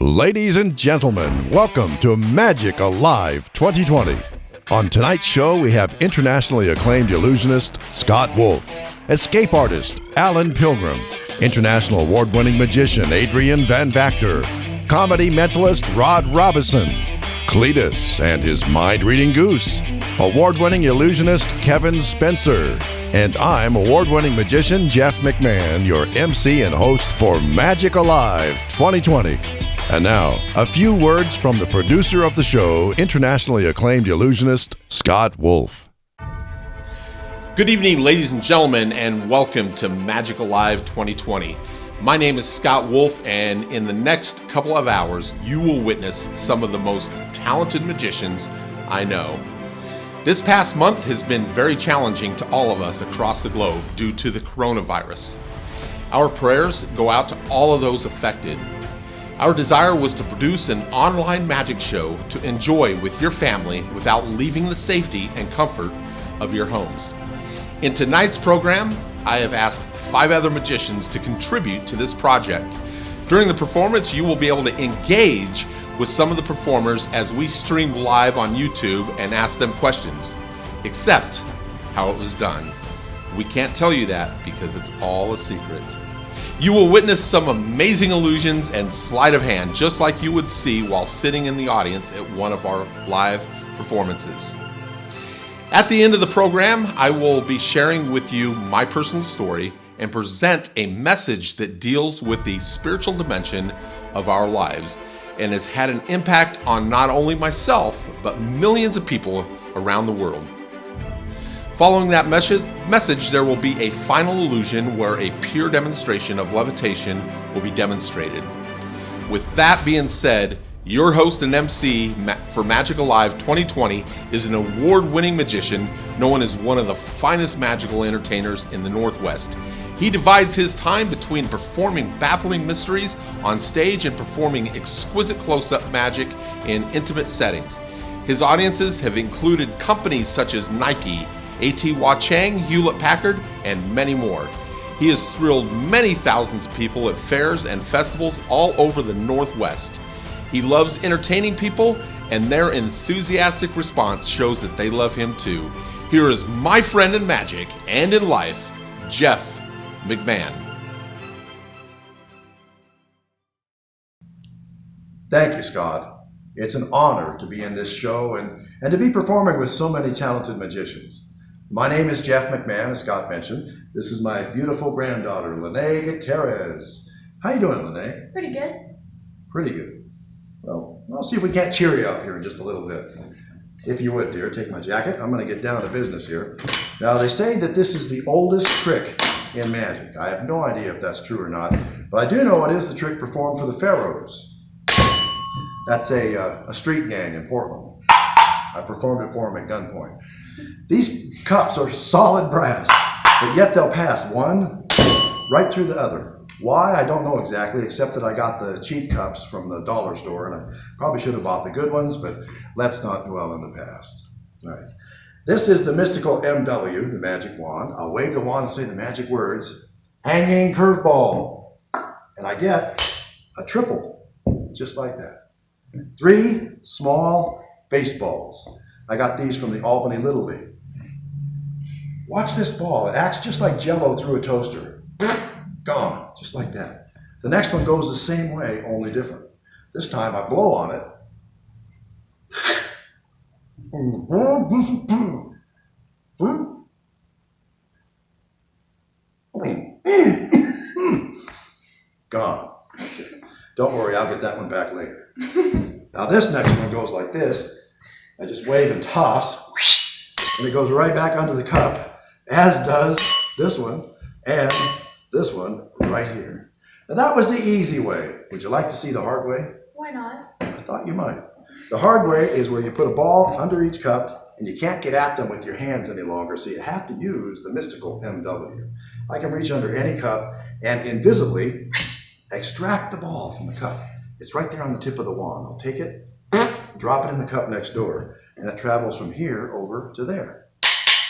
Ladies and gentlemen, welcome to Magic Alive 2020. On tonight's show, we have internationally acclaimed illusionist Scott Wolf, escape artist Alan Pilgrim, international award-winning magician Adrian VanVactor, comedy mentalist Rod Robison, Cletus and his mind-reading goose, award-winning illusionist Kevin Spencer, and I'm award-winning magician Jeff McMahon, your MC and host for Magic Alive 2020. And now, a few words from the producer of the show, internationally acclaimed illusionist Scott Wolf. Good evening, ladies and gentlemen, and welcome to Magic Alive 2020. My name is Scott Wolf, and in the next couple of hours, you will witness some of the most talented magicians I know. This past month has been very challenging to all of us across the globe due to the coronavirus. Our prayers go out to all of those affected. Our desire was to produce an online magic show to enjoy with your family without leaving the safety and comfort of your homes. In tonight's program, I have asked 5 other magicians to contribute to this project. During the performance, you will be able to engage with some of the performers as we stream live on YouTube and ask them questions, except how it was done. We can't tell you that because it's all a secret. You will witness some amazing illusions and sleight of hand, just like you would see while sitting in the audience at one of our live performances. At the end of the program, I will be sharing with you my personal story and present a message that deals with the spiritual dimension of our lives and has had an impact on not only myself, but millions of people around the world. Following that message, there will be a final illusion where a pure demonstration of levitation will be demonstrated. With that being said, your host and MC for Magic Alive 2020 is an award-winning magician known as one of the finest magical entertainers in the Northwest. He divides his time between performing baffling mysteries on stage and performing exquisite close-up magic in intimate settings. His audiences have included companies such as Nike, A.T. Wah-Chang, Hewlett-Packard, and many more. He has thrilled many thousands of people at fairs and festivals all over the Northwest. He loves entertaining people, and their enthusiastic response shows that they love him too. Here is my friend in magic and in life, Jeff McMahon. Thank you, Scott. It's an honor to be in this show and to be performing with so many talented magicians. My name is Jeff McMahon, as Scott mentioned. This is my beautiful granddaughter, Lene Gutierrez. How you doing, Lene? Pretty good. Pretty good. Well, I'll see if we can't cheer you up here in just a little bit. If you would, dear, take my jacket. I'm going to get down to business here. Now, they say that this is the oldest trick in magic. I have no idea if that's true or not, but I do know it is the trick performed for the Pharaohs. That's a street gang in Portland. I performed it for them at gunpoint. These cups are solid brass, but yet they'll pass one right through the other. Why? I don't know exactly, except that I got the cheap cups from the dollar store, and I probably should have bought the good ones, but let's not dwell in the past. All right. This is the mystical MW, the magic wand. I'll wave the wand and say the magic words, hanging curveball, and I get a triple, just like that. 3 small baseballs. I got these from the Albany Little League. Watch this ball. It acts just like Jell-O through a toaster. Gone, just like that. The next one goes the same way, only different. This time I blow on it. Gone. Okay. Don't worry, I'll get that one back later. Now this next one goes like this. I just wave and toss, and it goes right back onto the cup, as does this one and this one right here. Now that was the easy way. Would you like to see the hard way? Why not? I thought you might. The hard way is where you put a ball under each cup and you can't get at them with your hands any longer, so you have to use the mystical MW. I can reach under any cup and invisibly extract the ball from the cup. It's right there on the tip of the wand. I'll take it, drop it in the cup next door, and it travels from here over to there.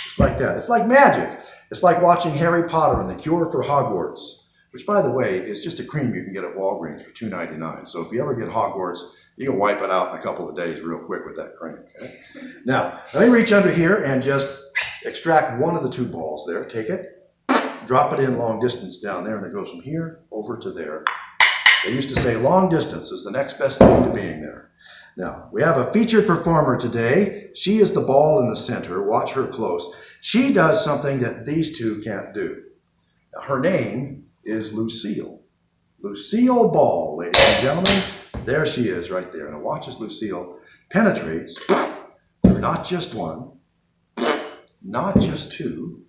It's like that. It's like magic. It's like watching Harry Potter and the Cure for Hogwarts. which, by the way, is just a cream you can get at Walgreens for $2.99. So if you ever get Hogwarts, you can wipe it out in a couple of days real quick with that cream. Okay? Now, let me reach under here and just extract one of the 2 balls there. Take it, drop it in long distance down there, and it goes from here over to there. They used to say long distance is the next best thing to being there. Now, we have a featured performer today. She is the ball in the center. Watch her close. She does something that these 2 can't do. Now, her name is Lucille. Lucille Ball, ladies and gentlemen. There she is right there. Now watch as Lucille penetrates through not just 1, not just 2,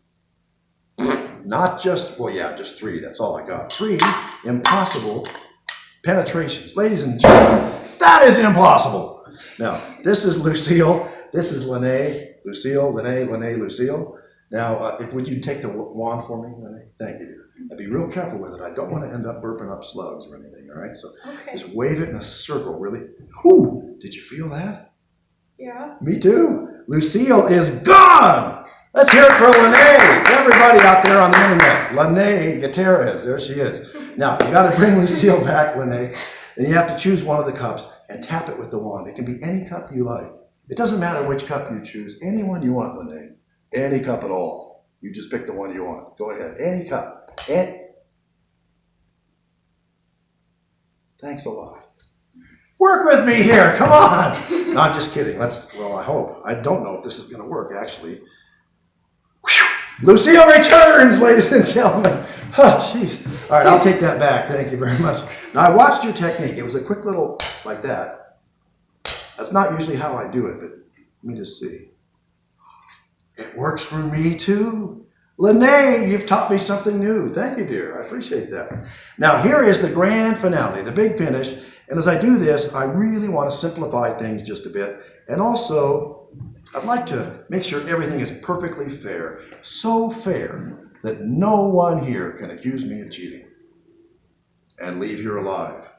not just, well, yeah, just 3. That's all I got. 3 impossible penetrations. Ladies and gentlemen, that is impossible. Now, this is Lucille. This is Lene. Lucille, Lene, Lucille. Now, would you take the wand for me, Lene? Thank you, dear. And be real careful with it. I don't want to end up burping up slugs or anything, all right? So just wave it in a circle, really. Ooh, did you feel that? Yeah. Me too. Lucille is gone. Let's hear it for Lene. Everybody out there on the internet. Lene Gutierrez, there she is. Now, you got to bring Lucille back, Lene. Then you have to choose one of the cups and tap it with the wand. It can be any cup you like. It doesn't matter which cup you choose. Any one you want, Lene. Any cup at all. You just pick the one you want. Go ahead. Any cup. Thanks a lot. Work with me here. Come on. No, I'm just kidding. Well, I hope. I don't know if this is going to work, actually. Whew. Lucille returns, ladies and gentlemen. Oh, jeez. All right, I'll take that back. Thank you very much. Now, I watched your technique. It was a quick little like that. That's not usually how I do it, but let me just see. It works for me, too. Lene, you've taught me something new. Thank you, dear. I appreciate that. Now, here is the grand finale, the big finish. And as I do this, I really want to simplify things just a bit. And also, I'd like to make sure everything is perfectly fair. So fair that no one here can accuse me of cheating and leave here alive.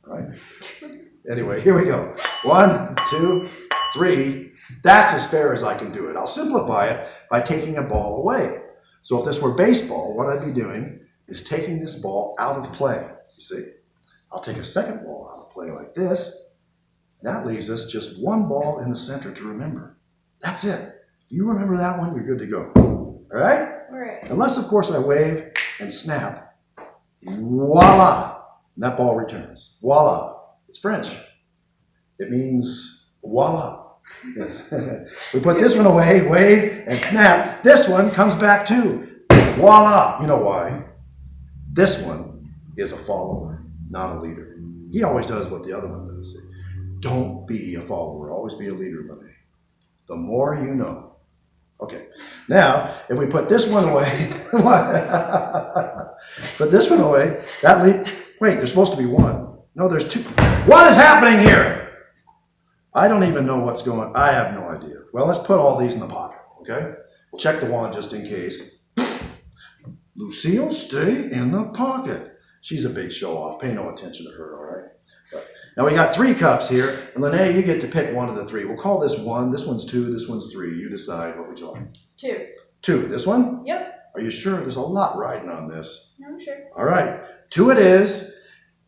All right? Anyway, here we go. 1, 2, 3. That's as fair as I can do it. I'll simplify it by taking a ball away. So if this were baseball, what I'd be doing is taking this ball out of play. You see, I'll take a second ball out of play like this. That leaves us just 1 ball in the center to remember. That's it. You remember that one, you're good to go. All right? All right. Unless, of course, I wave and snap. Voila! And that ball returns. Voila. It's French. It means voila. Yes. We put this one away, wave, and snap. This one comes back too. Voila! You know why? This one is a follower, not a leader. He always does what the other one does. Don't be a follower. Always be a leader, Lene. The more you know. Okay. Now, if we put this one away, put this one away, wait, there's supposed to be 1. No, there's 2. What is happening here? I don't even know what's going on. I have no idea. Well, let's put all these in the pocket, okay? We'll check the wand just in case. Lucille, stay in the pocket. She's a big show-off. Pay no attention to her, all right? Now, we got 3 cups here. And Lene, you get to pick one of the 3. We'll call this 1. This one's 2. This one's 3. You decide. What would you like? 2. 2. This one? Yep. Are you sure? There's a lot riding on this. No, I'm sure. All right. 2 it is.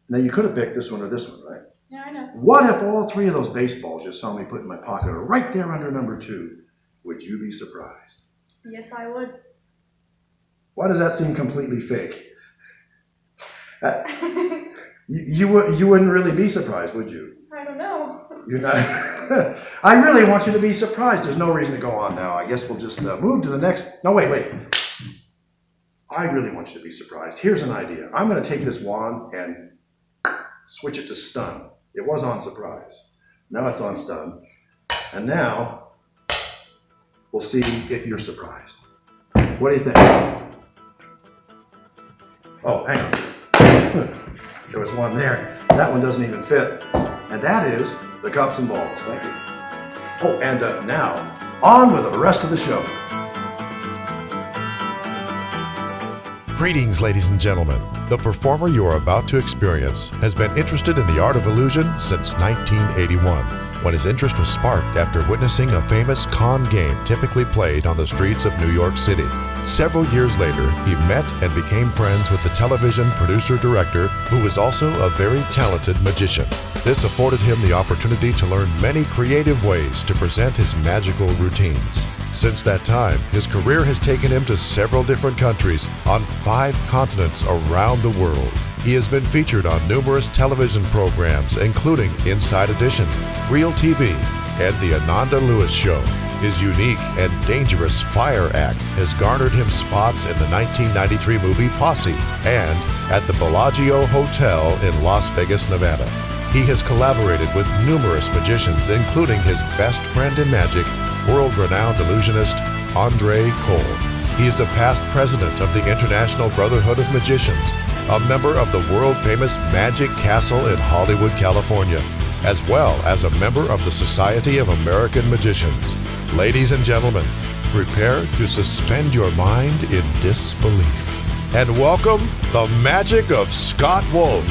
Now, you could have picked this one or this one, right? Yeah, I know. What if all 3 of those baseballs you saw me put in my pocket are right there under number 2? Would you be surprised? Yes, I would. Why does that seem completely fake? You wouldn't really be surprised, would you? I don't know. You're not. I really want you to be surprised. There's no reason to go on now. I guess we'll just move to the next. No, wait. I really want you to be surprised. Here's an idea. I'm going to take this wand and switch it to stun. It was on surprise. Now it's on stun. And now we'll see if you're surprised. What do you think? Oh, hang on. There was one there. That one doesn't even fit. And that is the cups and balls. Thank you. Oh, and now, on with the rest of the show. Greetings, ladies and gentlemen. The performer you are about to experience has been interested in the art of illusion since 1981, when his interest was sparked after witnessing a famous con game typically played on the streets of New York City. Several years later, he met and became friends with the television producer-director, who was also a very talented magician. This afforded him the opportunity to learn many creative ways to present his magical routines. Since that time, his career has taken him to several different countries on 5 continents around the world. He has been featured on numerous television programs, including Inside Edition, Real TV, and The Ananda Lewis Show. His unique and dangerous fire act has garnered him spots in the 1993 movie Posse and at the Bellagio Hotel in Las Vegas, Nevada. He has collaborated with numerous magicians, including his best friend in magic, world-renowned illusionist Andre Cole. He is a past president of the International Brotherhood of Magicians, a member of the world-famous Magic Castle in Hollywood, California, as well as a member of the Society of American Magicians. Ladies and gentlemen, prepare to suspend your mind in disbelief. And welcome the magic of Scott Wolf.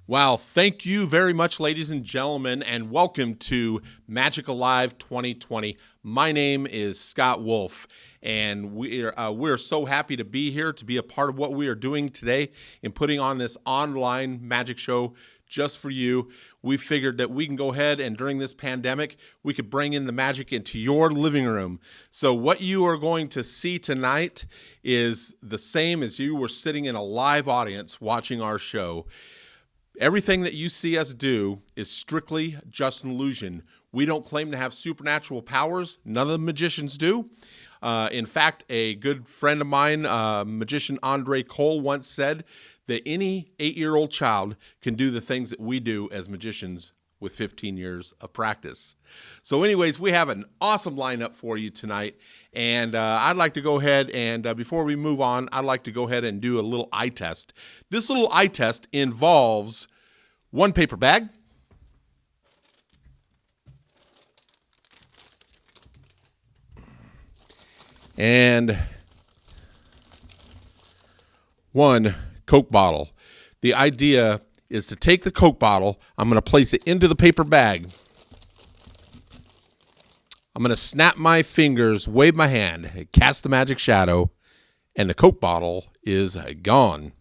Wow, thank you very much, ladies and gentlemen, and welcome to Magic Alive 2020. My name is Scott Wolf, and we're so happy to be here, to be a part of what we are doing today in putting on this online magic show just for you. We figured that we can go ahead and during this pandemic, we could bring in the magic into your living room. So what you are going to see tonight is the same as you were sitting in a live audience watching our show. Everything that you see us do is strictly just an illusion. We don't claim to have supernatural powers. None of the magicians do. In fact, a good friend of mine, magician Andre Cole, once said that any 8-year-old child can do the things that we do as magicians with 15 years of practice. So anyways, we have an awesome lineup for you tonight. And I'd like to go ahead and before we move on, I'd like to go ahead and do a little eye test. This little eye test involves one paper bag, and one Coke bottle. The idea is to take the Coke bottle, I'm going to place it into the paper bag. I'm going to snap my fingers, wave my hand, cast the magic shadow, and the Coke bottle is gone.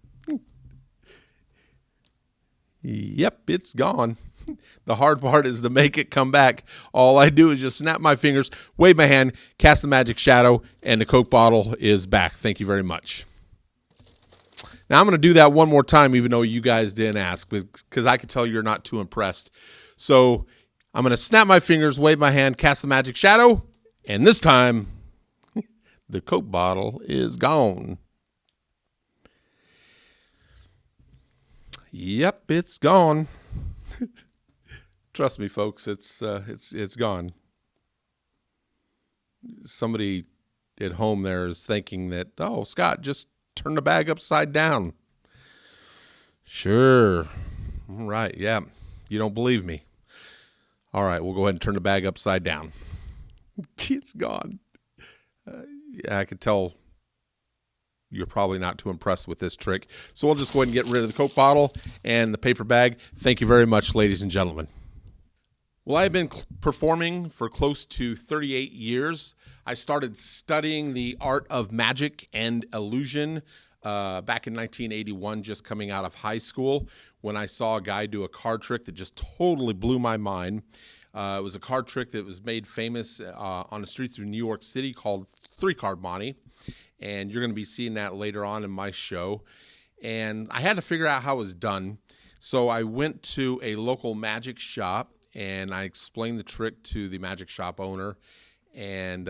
Yep, it's gone. The hard part is to make it come back. All I do is just snap my fingers, wave my hand, cast the magic shadow, and the Coke bottle is back. Thank you very much. Now, I'm going to do that one more time, even though you guys didn't ask, because I can tell you're not too impressed. So I'm going to snap my fingers, wave my hand, cast the magic shadow, and this time, the Coke bottle is gone. Yep, it's gone. Trust me, folks, it's gone. Somebody at home there is thinking that, oh, Scott, just turn the bag upside down. Sure. All right, yeah. You don't believe me. All right, we'll go ahead and turn the bag upside down. It's gone. Yeah, I could tell you're probably not too impressed with this trick. So we'll just go ahead and get rid of the Coke bottle and the paper bag. Thank you very much, ladies and gentlemen. Well, I've been performing for close to 38 years. I started studying the art of magic and illusion back in 1981, just coming out of high school, when I saw a guy do a card trick that just totally blew my mind. It was a card trick that was made famous on the streets of New York City called 3-Card Monte, and you're going to be seeing that later on in my show. And I had to figure out how it was done, so I went to a local magic shop, and I explained the trick to the magic shop owner, and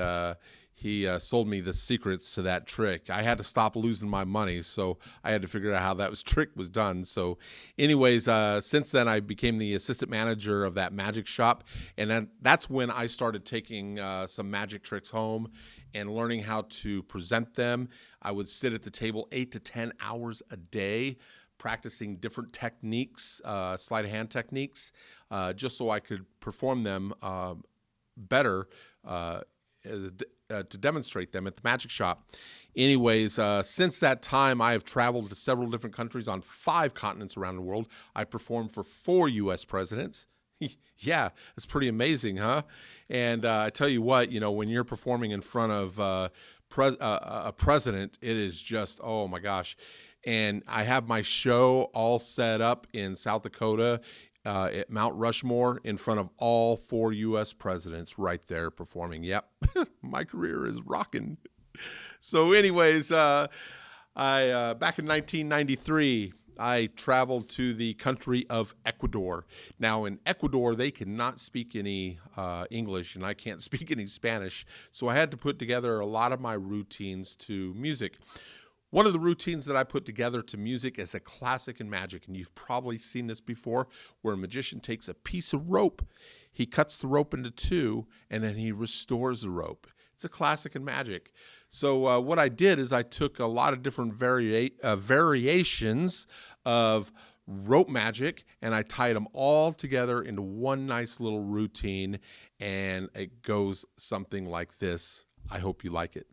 he sold me the secrets to that trick. I had to stop losing my money, so I had to figure out how that trick was done. So anyways, since then I became the assistant manager of that magic shop, and then that's when I started taking some magic tricks home and learning how to present them. I would sit at the table 8 to 10 hours a day, practicing different techniques, sleight of hand techniques, just so I could perform them better to demonstrate them at the magic shop. Anyways, since that time, I have traveled to several different countries on 5 continents around the world. I performed for 4 U.S. presidents. Yeah, it's pretty amazing, huh? And I tell you what, you know, when you're performing in front of a president, it is just, oh my gosh. And I have my show all set up in South Dakota at Mount Rushmore in front of all 4 U.S. presidents right there performing. Yep, my career is rocking. So anyways, back in 1993, I traveled to the country of Ecuador. Now, in Ecuador, they cannot speak any English, and I can't speak any Spanish, so I had to put together a lot of my routines to music. One of the routines that I put together to music is a classic in magic, and you've probably seen this before, where a magician takes a piece of rope, he cuts the rope into 2, and then he restores the rope. It's a classic in magic. So what I did is I took a lot of different variations of rope magic, and I tied them all together into one nice little routine, and it goes something like this. I hope you like it.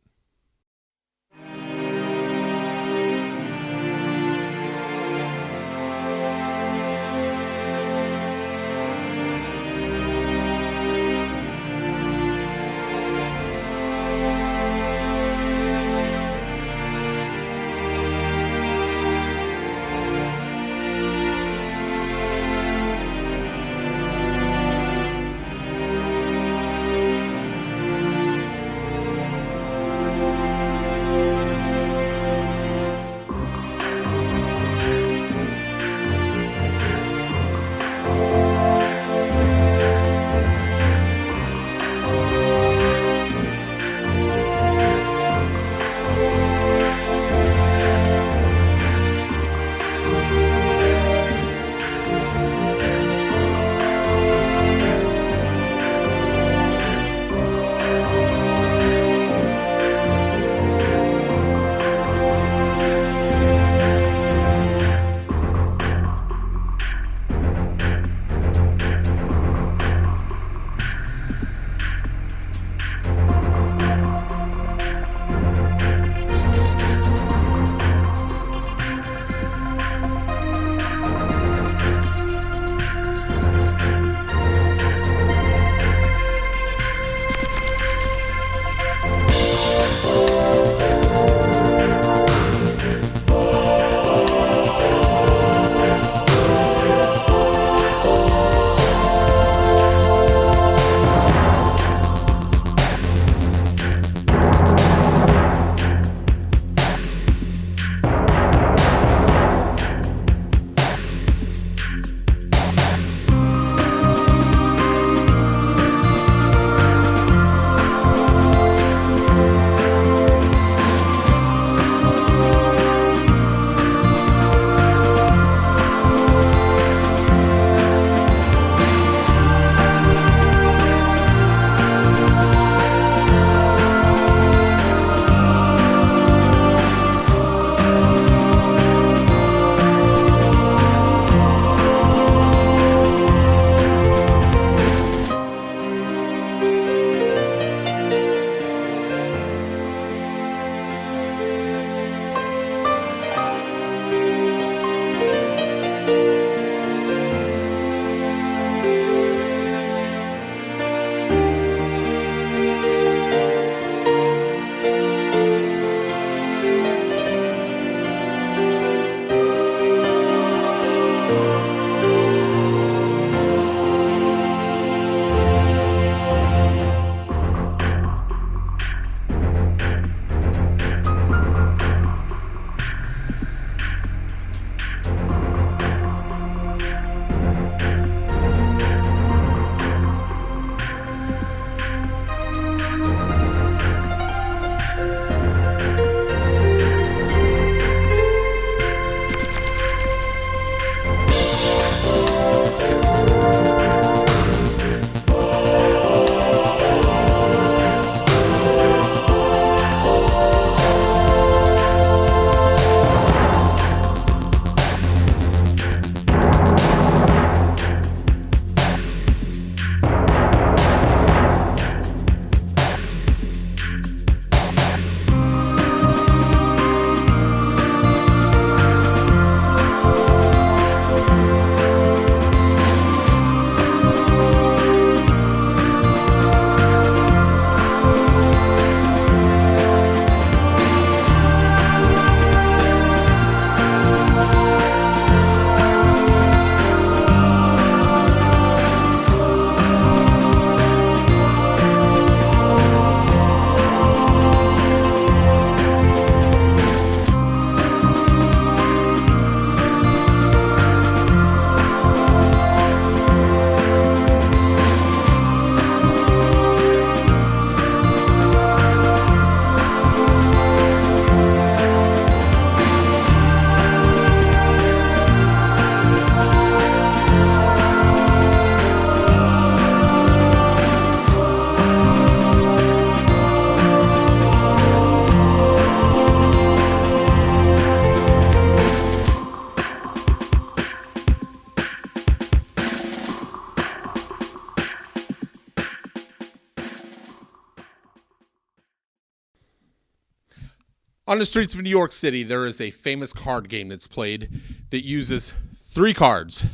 On the streets of New York City, there is a famous card game that's played that uses 3 cards,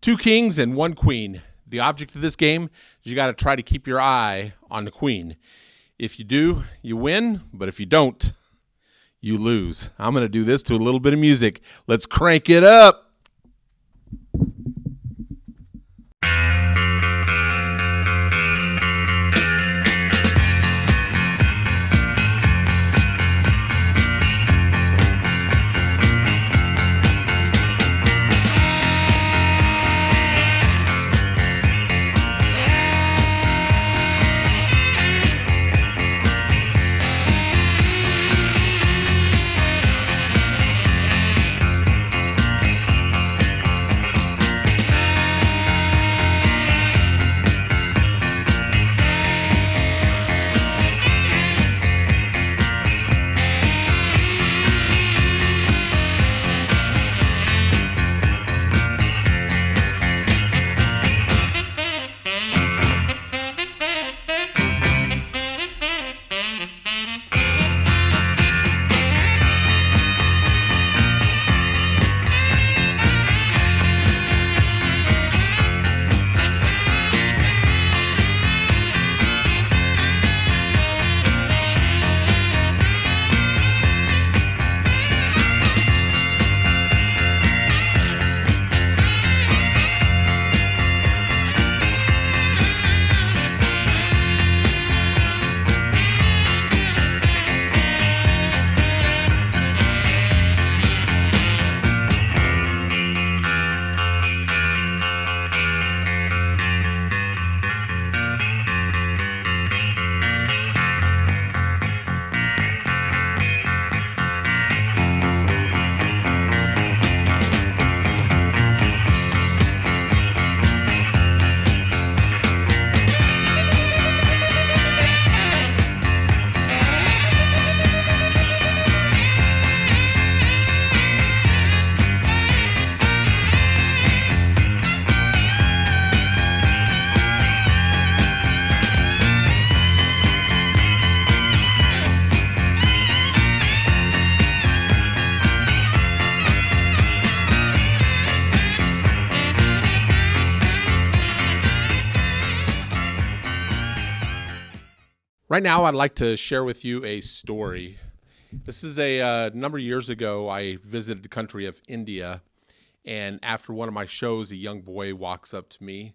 2 kings and 1 queen. The object of this game is you got to try to keep your eye on the queen. If you do, you win, but if you don't, you lose. I'm going to do this to a little bit of music. Let's crank it up. Right now, I'd like to share with you a story. This is a number of years ago, I visited the country of India, and after one of my shows, a young boy walks up to me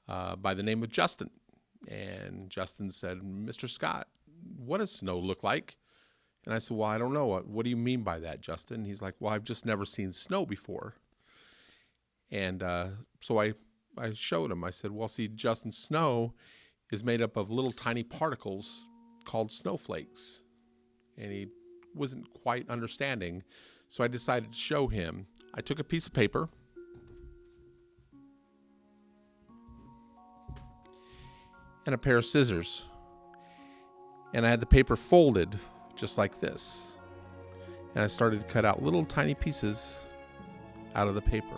by the name of Justin. And Justin said, "Mr. Scott, what does snow look like?" And I said, "Well, I don't know. What do you mean by that, Justin?" He's like, "Well, I've just never seen snow before." And so I showed him. I said, "Well, see, Justin, snow is made up of little tiny particles called snowflakes." And he wasn't quite understanding, so I decided to show him. I took a piece of paper and a pair of scissors, and I had the paper folded just like this, and I started to cut out little tiny pieces out of the paper.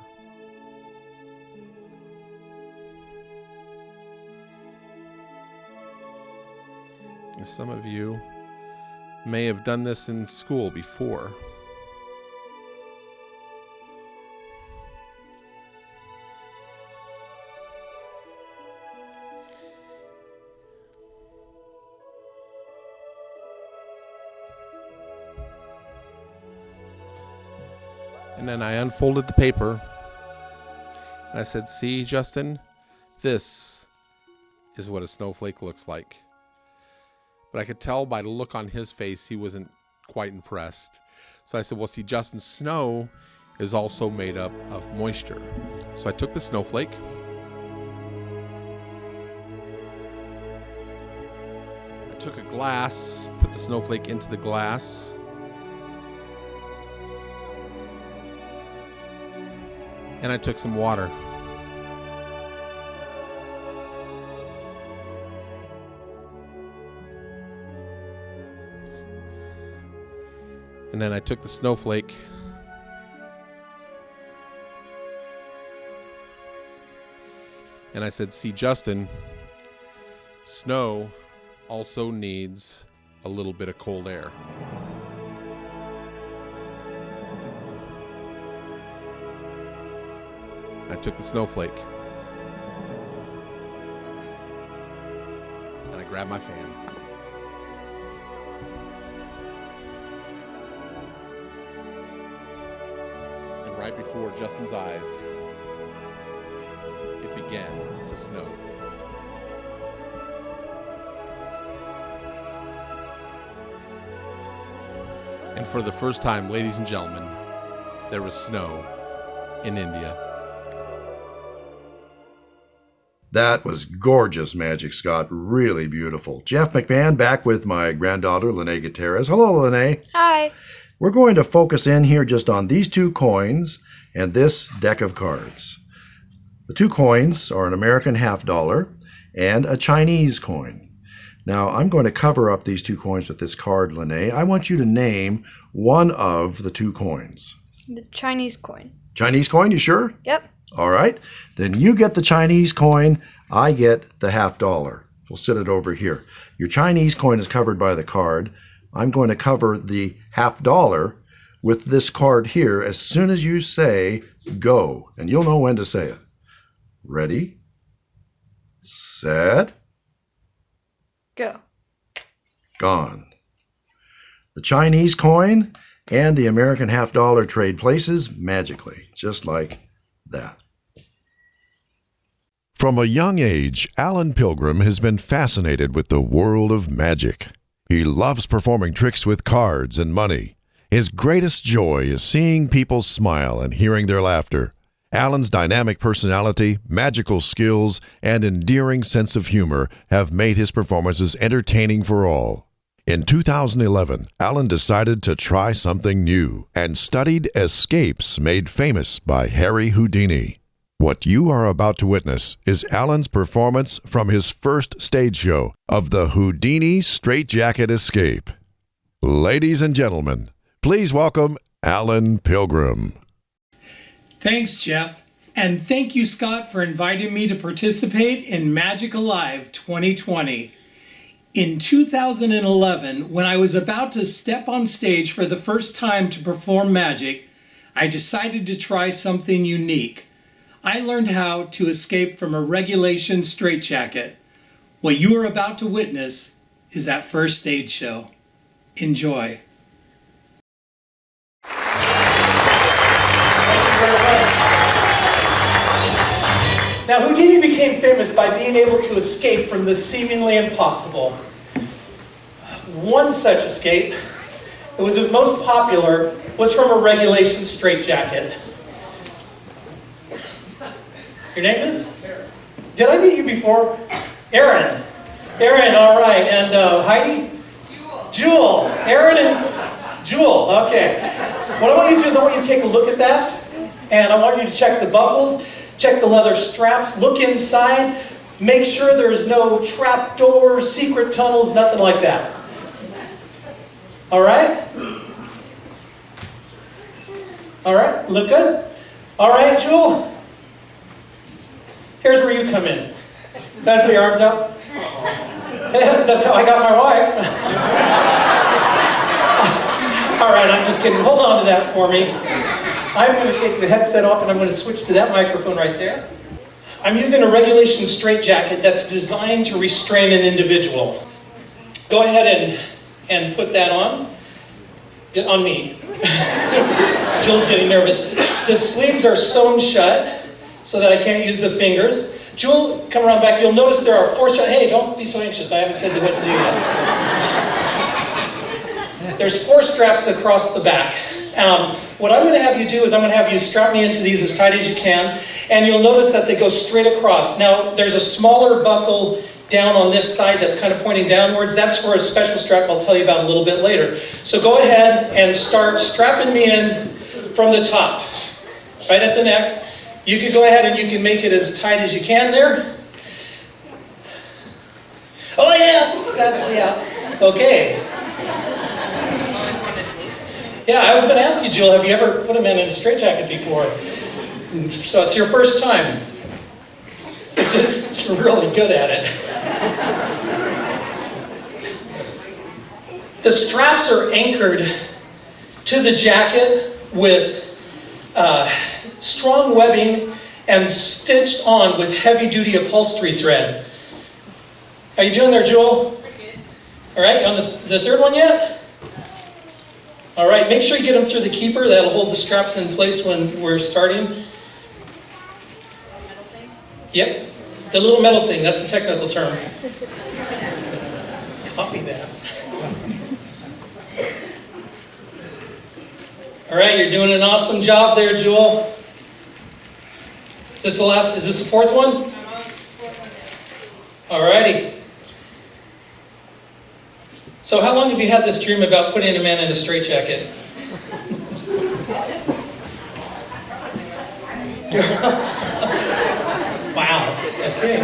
Some of you may have done this in school before. And then I unfolded the paper and I said, "See, Justin, this is what a snowflake looks like." But I could tell by the look on his face he wasn't quite impressed. So I said, "Well, see, Justin, snow is also made up of moisture." So I took the snowflake, I took a glass, put the snowflake into the glass, and I took some water. And then I took the snowflake and I said, "See, Justin, snow also needs a little bit of cold air." I took the snowflake and I grabbed my fan. And right before Justin's eyes, it began to snow. And for the first time, ladies and gentlemen, there was snow in India. That was gorgeous magic, Scott. Really beautiful. Jeff McMahon back with my granddaughter, Lene Gutierrez. Hello, Lene. Hi. We're going to focus in here just on these 2 coins and this deck of cards. The 2 coins are an American $50 and a Chinese coin. Now, I'm going to cover up these 2 coins with this card, Lene. I want you to name one of the 2 coins. The Chinese coin. Chinese coin, you sure? Yep. All right. Then you get the Chinese coin. I get the $50. We'll sit it over here. Your Chinese coin is covered by the card. I'm going to cover the $50 with this card here as soon as you say go. And you'll know when to say it. Ready? Set. Go. Gone. The Chinese coin and the American $50 trade places magically, just like that. From a young age, Alan Pilgrim has been fascinated with the world of magic. He loves performing tricks with cards and money. His greatest joy is seeing people smile and hearing their laughter. Alan's dynamic personality, magical skills, and endearing sense of humor have made his performances entertaining for all. In 2011, Alan decided to try something new and studied escapes made famous by Harry Houdini. What you are about to witness is Alan's performance from his first stage show of the Houdini Straitjacket Escape. Ladies and gentlemen, please welcome Alan Pilgrim. Thanks, Jeff. And thank you, Scott, for inviting me to participate in Magic Alive 2020. In 2011, when I was about to step on stage for the first time to perform magic, I decided to try something unique. I learned how to escape from a regulation straitjacket. What you are about to witness is that first stage show. Enjoy. Now, Houdini became famous by being able to escape from the seemingly impossible. One such escape, that was his most popular, was from a regulation straitjacket. Your name is? Did I meet you before? Aaron. Aaron, all right. And Heidi? Jewel. Aaron and Jewel. Okay. What I want you to do is I want you to take a look at that, and I want you to check the buckles. Check the leather straps, look inside, make sure there's no trap doors, secret tunnels, nothing like that. All right? All right, look good? All right, Jewel? Here's where you come in. Go ahead, put your arms out. That's how I got my wife. All right, I'm just kidding. Hold on to that for me. I'm going to take the headset off and I'm going to switch to that microphone right there. I'm using a regulation straitjacket that's designed to restrain an individual. Go ahead and put that on me. Jill's getting nervous. The sleeves are sewn shut so that I can't use the fingers. Jewel, come around back. You'll notice there are 4 straps. Hey, don't be so anxious. I haven't said what to do yet. There's 4 straps across the back. What I'm going to have you do is I'm going to have you strap me into these as tight as you can, and you'll notice that they go straight across. Now, there's a smaller buckle down on this side that's kind of pointing downwards. That's for a special strap I'll tell you about a little bit later. So go ahead and start strapping me in from the top, right at the neck. You can go ahead and you can make it as tight as you can there. Oh yes, that's, yeah, okay. Yeah, I was going to ask you, Jill, have you ever put them in a straitjacket before? So it's your first time. It's just, you're really good at it. The straps are anchored to the jacket with strong webbing and stitched on with heavy-duty upholstery thread. How you doing there, Jewel? All right, on the third one yet? All right, make sure you get them through the keeper. That'll hold the straps in place when we're starting. Yep, the little metal thing, that's the technical term. Copy that. All right, you're doing an awesome job there, Jewel. Is this the fourth one? All righty. So how long have you had this dream about putting a man in a straitjacket? Wow, okay.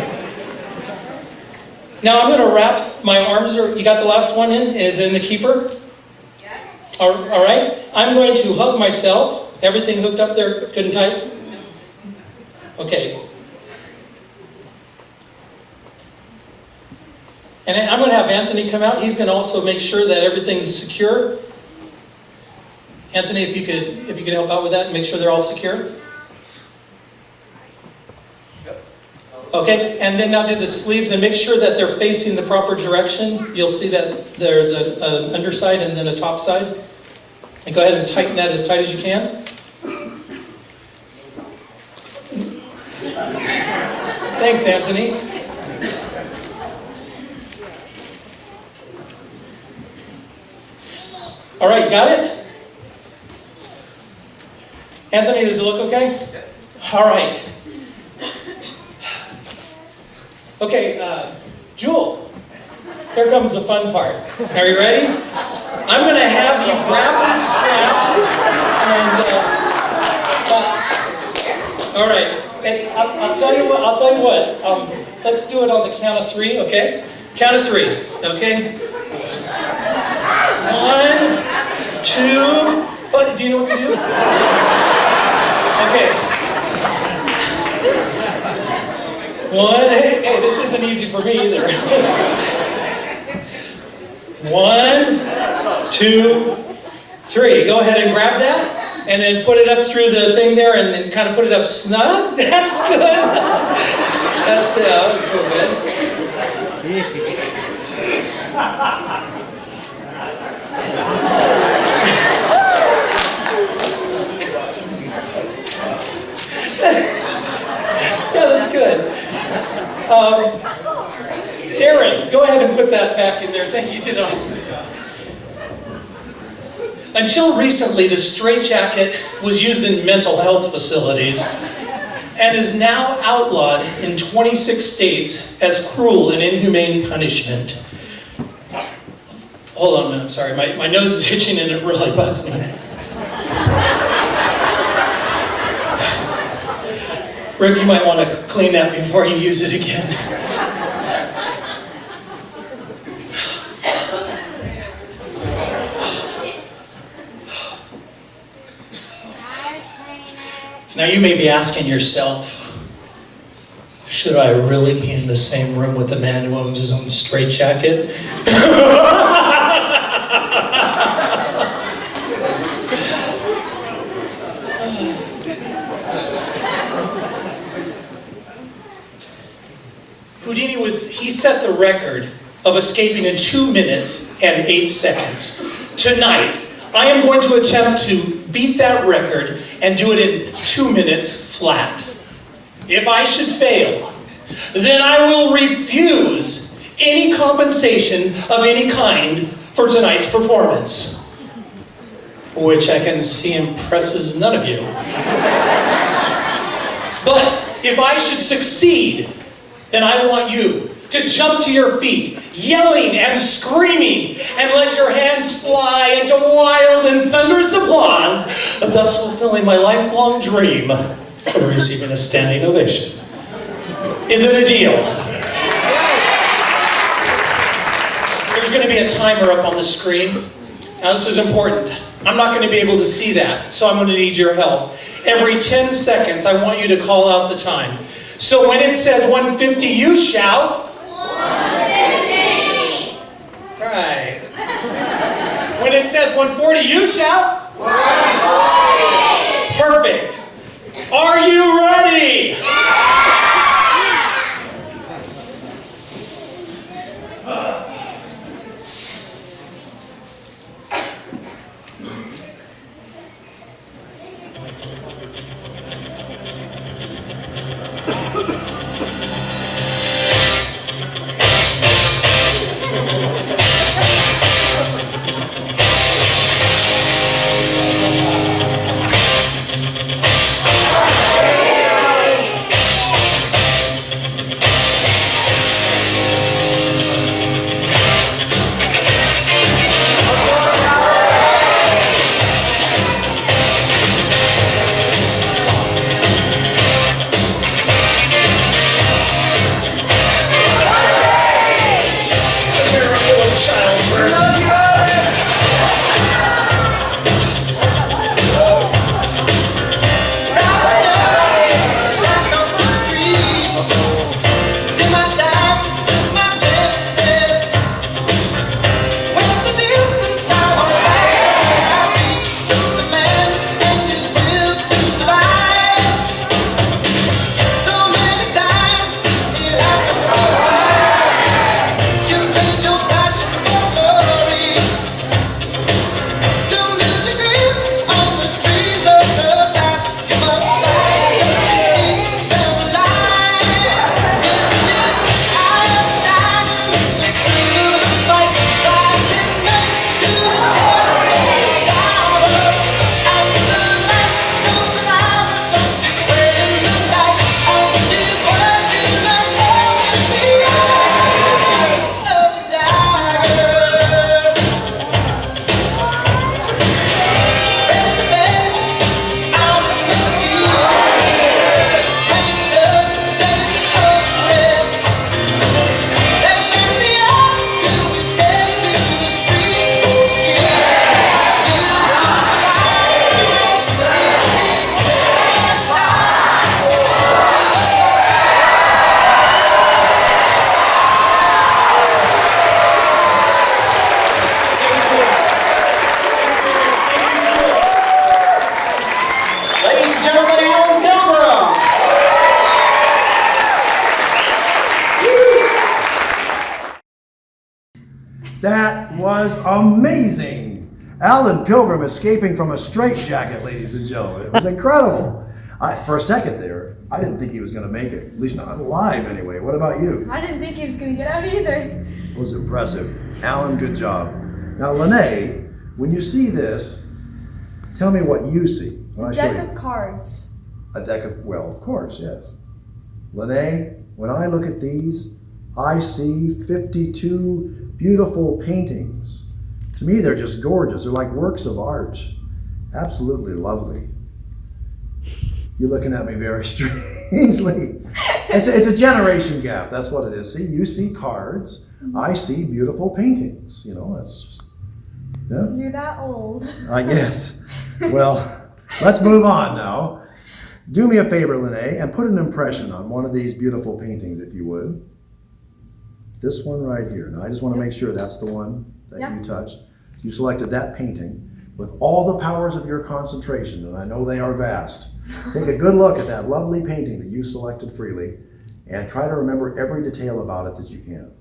Now I'm going to wrap my arms, you got the last one in? Is it in the keeper? Yeah. All right. I'm going to hug myself. Everything hooked up there good and tight? Okay. And I'm going to have Anthony come out. He's going to also make sure that everything's secure. Anthony, if you could help out with that and make sure they're all secure. Okay, and then now do the sleeves and make sure that they're facing the proper direction. You'll see that there's an underside and then a top side. And go ahead and tighten that as tight as you can. Thanks, Anthony. All right, got it? Anthony, does it look okay? All right. Okay, Jewel, here comes the fun part. Are you ready? I'm going to have you grab this strap and, all right. And I'll tell you what. Let's do it on the count of three, okay? Count of three, okay? 1, 2. What? Do you know what to do? Okay. 1. Hey, this isn't easy for me either. 1, 2, 3. Go ahead and grab that. And then put it up through the thing there and then kind of put it up snug. That's good. That's real good. Yeah, that's good. Aaron, go ahead and put that back in there. Thank you, you did an awesome job. Until recently, the straitjacket was used in mental health facilities and is now outlawed in 26 states as cruel and inhumane punishment. Hold on a minute, I'm sorry. My nose is itching and it really bugs me. Rick, you might want to clean that before you use it again. Now you may be asking yourself, should I really be in the same room with a man who owns his own straitjacket? Houdini he set the record of escaping in 2 minutes and 8 seconds. Tonight, I am going to attempt to beat that record and do it in 2 minutes flat. If I should fail, then I will refuse any compensation of any kind for tonight's performance. Which I can see impresses none of you. But if I should succeed, then I want you to jump to your feet, yelling and screaming, and let your hands fly into wild and thunderous applause, thus fulfilling my lifelong dream of receiving a standing ovation. Is it a deal? There's going to be a timer up on the screen. Now this is important. I'm not going to be able to see that, so I'm going to need your help. Every 10 seconds, I want you to call out the time. So when it says 150, you shout, 150! Right. When it says 140, you shout, 140! Perfect. Are you ready? That was amazing. Alan Pilgrim escaping from a straitjacket, ladies and gentlemen. It was incredible. For a second there, I didn't think he was going to make it. At least not alive anyway. What about you? I didn't think he was going to get out either. It was impressive. Alan, good job. Now, Lene, when you see this, tell me what you see. When I show Deck you. of cards. A deck of, well, of course, yes. Lene, when I look at these, I see 52 beautiful paintings. To me, they're just gorgeous. They're like works of art. Absolutely lovely. You're looking at me very strangely. It's a generation gap. That's what it is. See, you see cards. I see beautiful paintings. You know, that's just, yeah. You're that old. I guess. Well, let's move on now. Do me a favor, Lene, and put an impression on one of these beautiful paintings, if you would. This one right here. Now, I just want to make sure that's the one that you touched. You selected that painting with all the powers of your concentration, and I know they are vast. Take a good look at that lovely painting that you selected freely, and try to remember every detail about it that you can.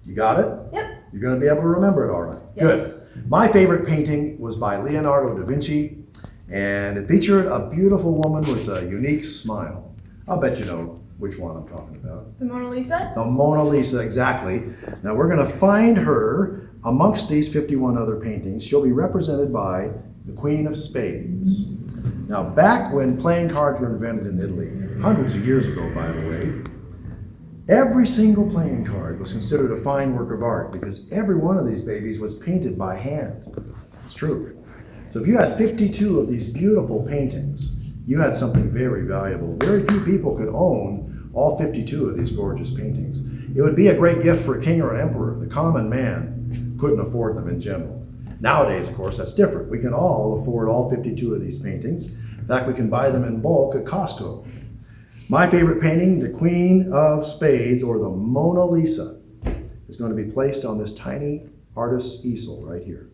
You got it? Yep. You're going to be able to remember it all right. Yes. Good. My favorite painting was by Leonardo da Vinci, and it featured a beautiful woman with a unique smile. I'll bet you know which one I'm talking about. The Mona Lisa? The Mona Lisa, exactly. Now we're going to find her amongst these 51 other paintings. She'll be represented by the Queen of Spades. Now, back when playing cards were invented in Italy, hundreds of years ago, by the way, every single playing card was considered a fine work of art because every one of these babies was painted by hand. It's true. So if you had 52 of these beautiful paintings, you had something very valuable. Very few people could own all 52 of these gorgeous paintings. It would be a great gift for a king or an emperor. The common man couldn't afford them in general. Nowadays, of course, that's different. We can all afford all 52 of these paintings. In fact, we can buy them in bulk at Costco. My favorite painting, the Queen of Spades, or the Mona Lisa, is going to be placed on this tiny artist's easel right here.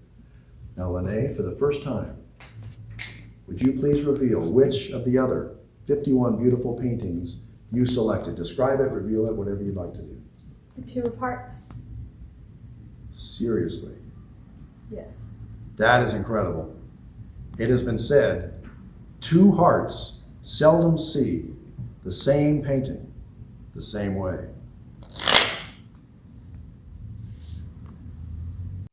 Now, Lene, for the first time, would you please reveal which of the other 51 beautiful paintings you selected? Describe it, reveal it, whatever you'd like to do. The Two of Hearts. Seriously. Yes. That is incredible. It has been said, two hearts seldom see the same painting the same way.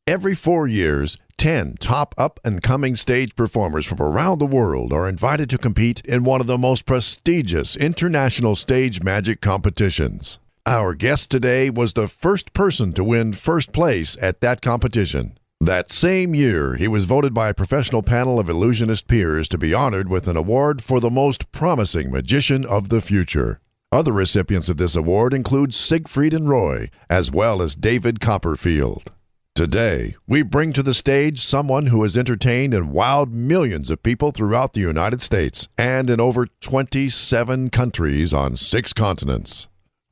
Every 4 years, 10 top up-and-coming stage performers from around the world are invited to compete in one of the most prestigious international stage magic competitions. Our guest today was the first person to win first place at that competition. That same year, he was voted by a professional panel of Illusionist peers to be honored with an award for the most promising magician of the future. Other recipients of this award include Siegfried and Roy, as well as David Copperfield. Today, we bring to the stage someone who has entertained and wowed millions of people throughout the United States and in over 27 countries on 6 continents.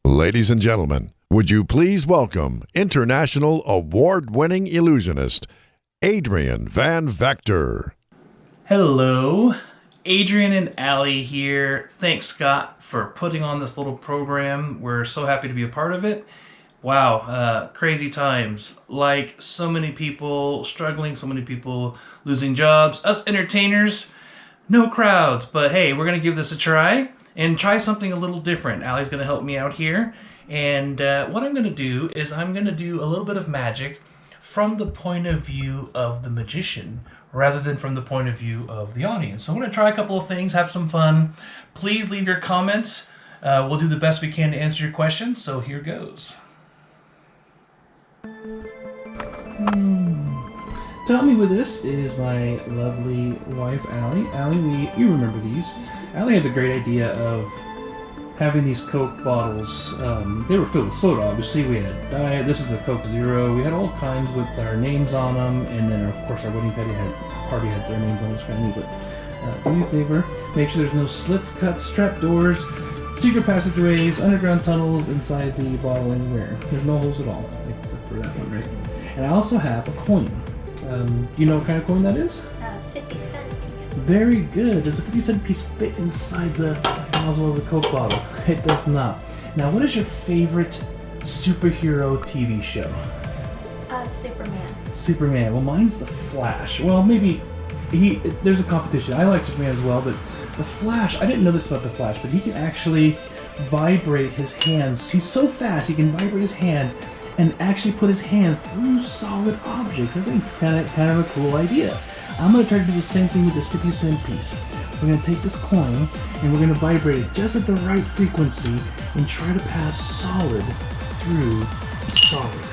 Ladies and gentlemen, would you please welcome international award-winning illusionist, Adrian VanVactor. Hello, Adrian and Allie here. Thanks, Scott, for putting on this little program. We're so happy to be a part of it. Wow, crazy times. Like, so many people struggling, so many people losing jobs. Us entertainers, no crowds. But hey, we're going to give this a try and try something a little different. Allie's going to help me out here. And what I'm going to do is I'm going to do a little bit of magic from the point of view of the magician rather than from the point of view of the audience. So I'm going to try a couple of things, have some fun. Please leave your comments. We'll do the best we can to answer your questions. So here goes. To help me with this is my lovely wife, Allie. Allie, you remember these. Allie had the great idea of having these Coke bottles. They were filled with soda, obviously. We had Diet, this is a Coke Zero. We had all kinds with our names on them, and then, of course, our wedding party had their names on it. It's kind of neat, but do me a favor. Make sure there's no slits, cuts, trap doors, secret passageways, underground tunnels inside the bottle anywhere. There's no holes at all, except for that one, right? And I also have a coin. Do you know what kind of coin that is? 50-cent piece. Very good. Does the 50-cent piece fit inside the nozzle of the Coke bottle? It does not. Now, what is your favorite superhero TV show? Superman. Superman. Well, mine's the Flash. Well, maybe there's a competition. I like Superman as well, but the Flash, I didn't know this about the Flash, but he can actually vibrate his hands. He's so fast, he can vibrate his hand and actually put his hand through solid objects. I think it's kind of a cool idea. I'm going to try to do the same thing with this 50-cent piece. We're going to take this coin and we're going to vibrate it just at the right frequency and try to pass solid through solid.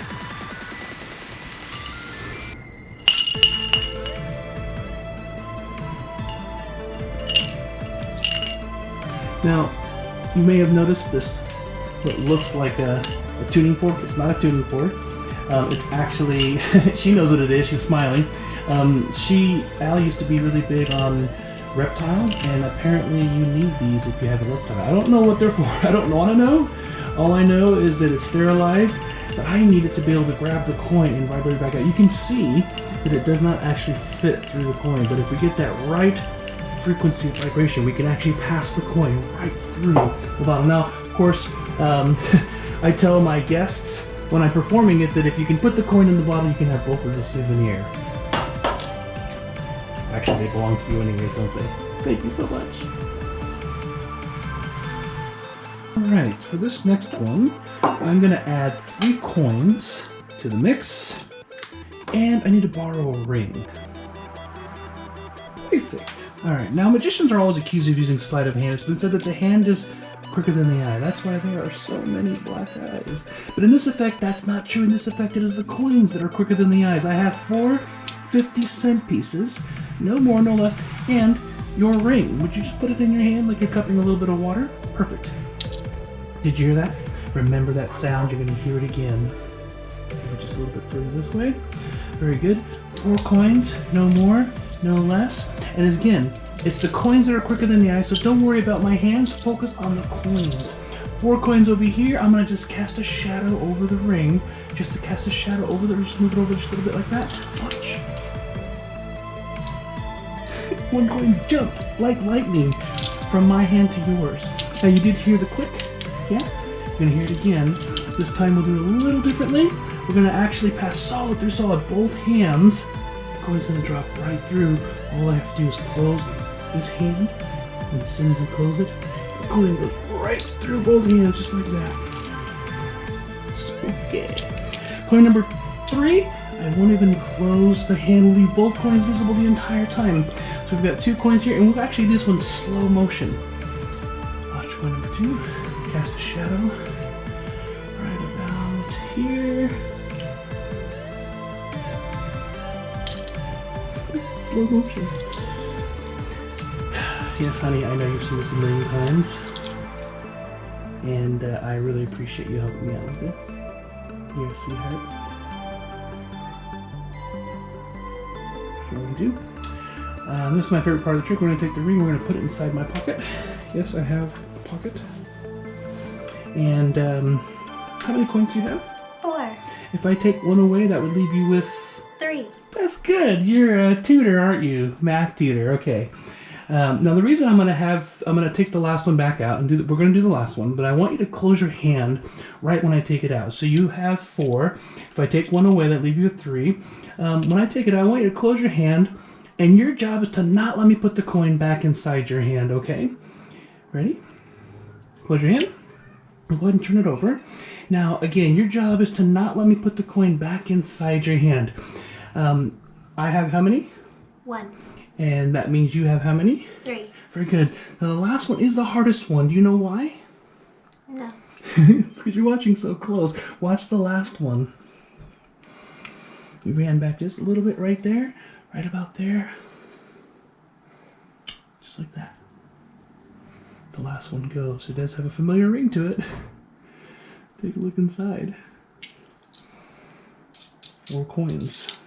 Now, you may have noticed this, what looks like a tuning fork. It's not a tuning fork. It's actually, she knows what it is, she's smiling. Al used to be really big on reptiles, and apparently you need these if you have a reptile. I don't know what they're for, I don't want to know. All I know is that it's sterilized, but I need it to be able to grab the coin and vibrate it back out. You can see that it does not actually fit through the coin, but if we get that right frequency of vibration, we can actually pass the coin right through the bottom. Now, of course, I tell my guests when I'm performing it that if you can put the coin in the bottle, you can have both as a souvenir. Actually, they belong to you anyways, don't they? Thank you so much. Alright, for this next one, I'm going to add 3 coins to the mix, and I need to borrow a ring. Perfect. Alright, now magicians are always accused of using sleight of hand. It's been said that the hand is quicker than the eye. That's why there are so many black eyes. But in this effect, that's not true. In this effect, it is the coins that are quicker than the eyes. I have 4 50-cent pieces, no more, no less, and your ring. Would you just put it in your hand like you're cupping a little bit of water? Perfect. Did you hear that? Remember that sound, you're going to hear it again. Maybe just a little bit further this way. Very good. 4 coins, no more, no less. And again, it's the coins that are quicker than the eye, so don't worry about my hands, focus on the coins. 4 coins over here, I'm going to just cast a shadow over the ring. Just to cast a shadow over the ring, just move it over just a little bit like that. Watch. 1 coin jumped like lightning from my hand to yours. Now you did hear the click, yeah? You're going to hear it again. This time we'll do it a little differently. We're going to actually pass solid through solid, both hands. The coin's going to drop right through. All I have to do is close this hand, and as soon as we close it, the coin goes right through both hands, just like that. Spooky. Coin number 3, I won't even close the hand. We'll leave both coins visible the entire time. So we've got 2 coins here, and we'll actually do this one slow motion. Watch coin number 2, cast a shadow right about here. Slow motion. Yes, honey, I know you've seen this a million times, and I really appreciate you helping me out with this. You're a sweetheart. Here we do. This is my favorite part of the trick. We're going to take the ring, we're going to put it inside my pocket. Yes, I have a pocket. And how many coins do you have? 4. If I take 1 away, that would leave you with 3. That's good. You're a tutor, aren't you? Math tutor. Okay. Now the reason I'm gonna take the last one back out and we're gonna do the last one, but I want you to close your hand right when I take it out. So you have 4. If I take 1 away, that leaves you with 3. When I take it out, I want you to close your hand, and your job is to not let me put the coin back inside your hand. Okay? Ready? Close your hand. Go ahead and turn it over. Now again, your job is to not let me put the coin back inside your hand. I have how many? 1. And that means you have how many? 3. Very good. Now the last one is the hardest one. Do you know why? No. It's because you're watching so close. Watch the last one. We ran back just a little bit right there. Right about there. Just like that. The last one goes. It does have a familiar ring to it. Take a look inside. 4 coins.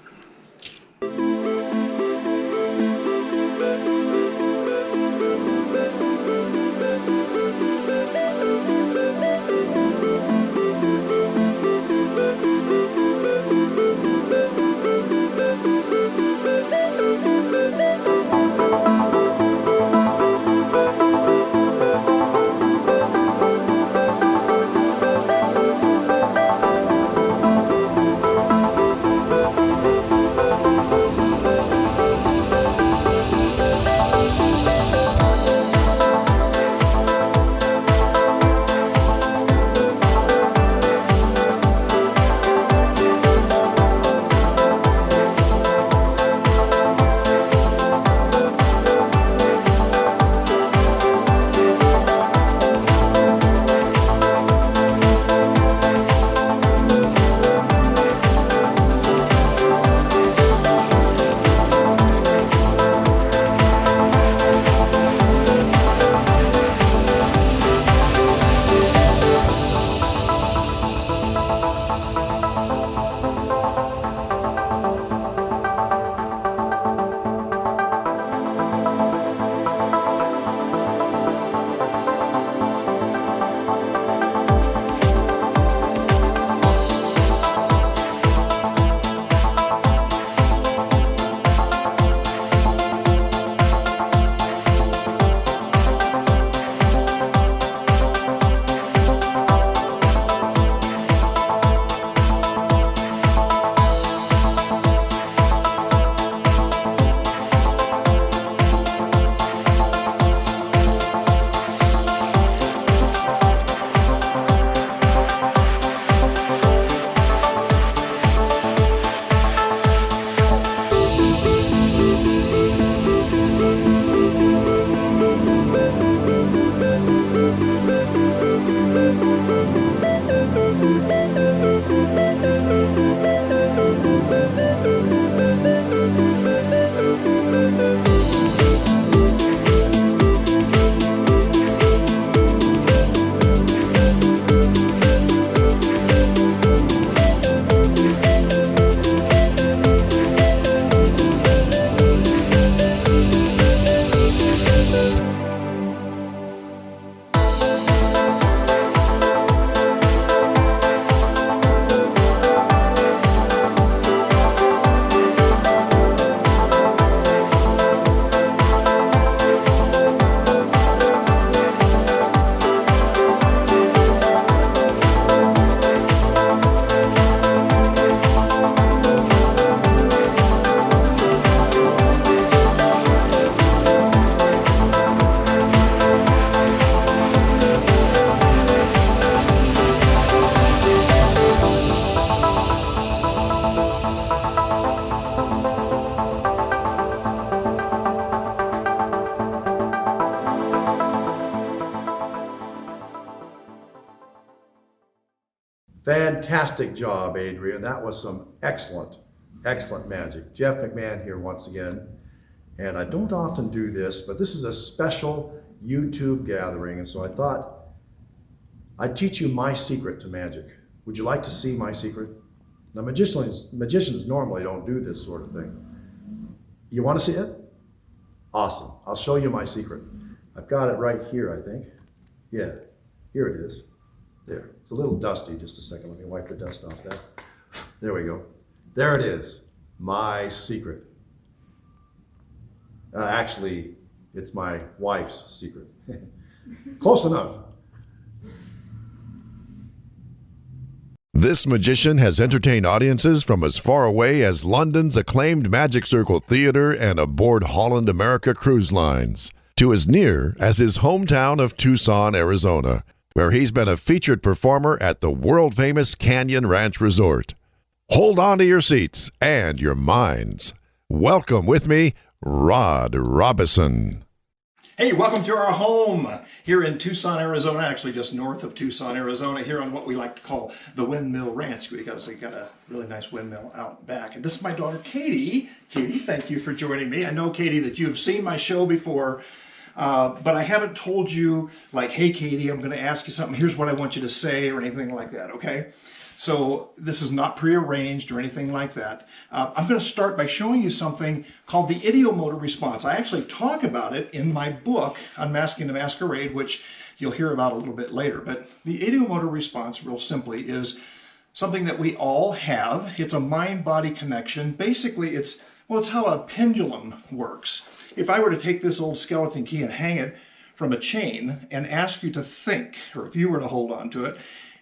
Fantastic job, Adrian. That was some excellent, excellent magic. Jeff McMahon here once again. And I don't often do this, but this is a special YouTube gathering. And so I thought I'd teach you my secret to magic. Would you like to see my secret? Now, magicians normally don't do this sort of thing. You want to see it? Awesome. I'll show you my secret. I've got it right here, I think. Yeah, here it is. There. It's a little dusty. Just a second. Let me wipe the dust off that. There we go. There it is. My secret. Actually, it's my wife's secret. Close enough. This magician has entertained audiences from as far away as London's acclaimed Magic Circle Theater and aboard Holland America Cruise Lines, to as near as his hometown of Tucson, Arizona, where he's been a featured performer at the world-famous Canyon Ranch Resort. Hold on to your seats and your minds. Welcome with me, Rod Robison. Hey, welcome to our home here in Tucson, Arizona, actually just north of Tucson, Arizona, here on what we like to call the Windmill Ranch, because they got a really nice windmill out back. And this is my daughter, Katie. Katie, thank you for joining me. I know, Katie, that you've seen my show before, but I haven't told you, like, hey, Katie, I'm going to ask you something. Here's what I want you to say or anything like that, okay? So this is not prearranged or anything like that. I'm going to start by showing you something called the idiomotor response. I actually talk about it in my book, Unmasking the Masquerade, which you'll hear about a little bit later. But the idiomotor response, real simply, is something that we all have. It's a mind-body connection. Basically, it's how a pendulum works. If I were to take this old skeleton key and hang it from a chain and ask you to think, or if you were to hold on to it,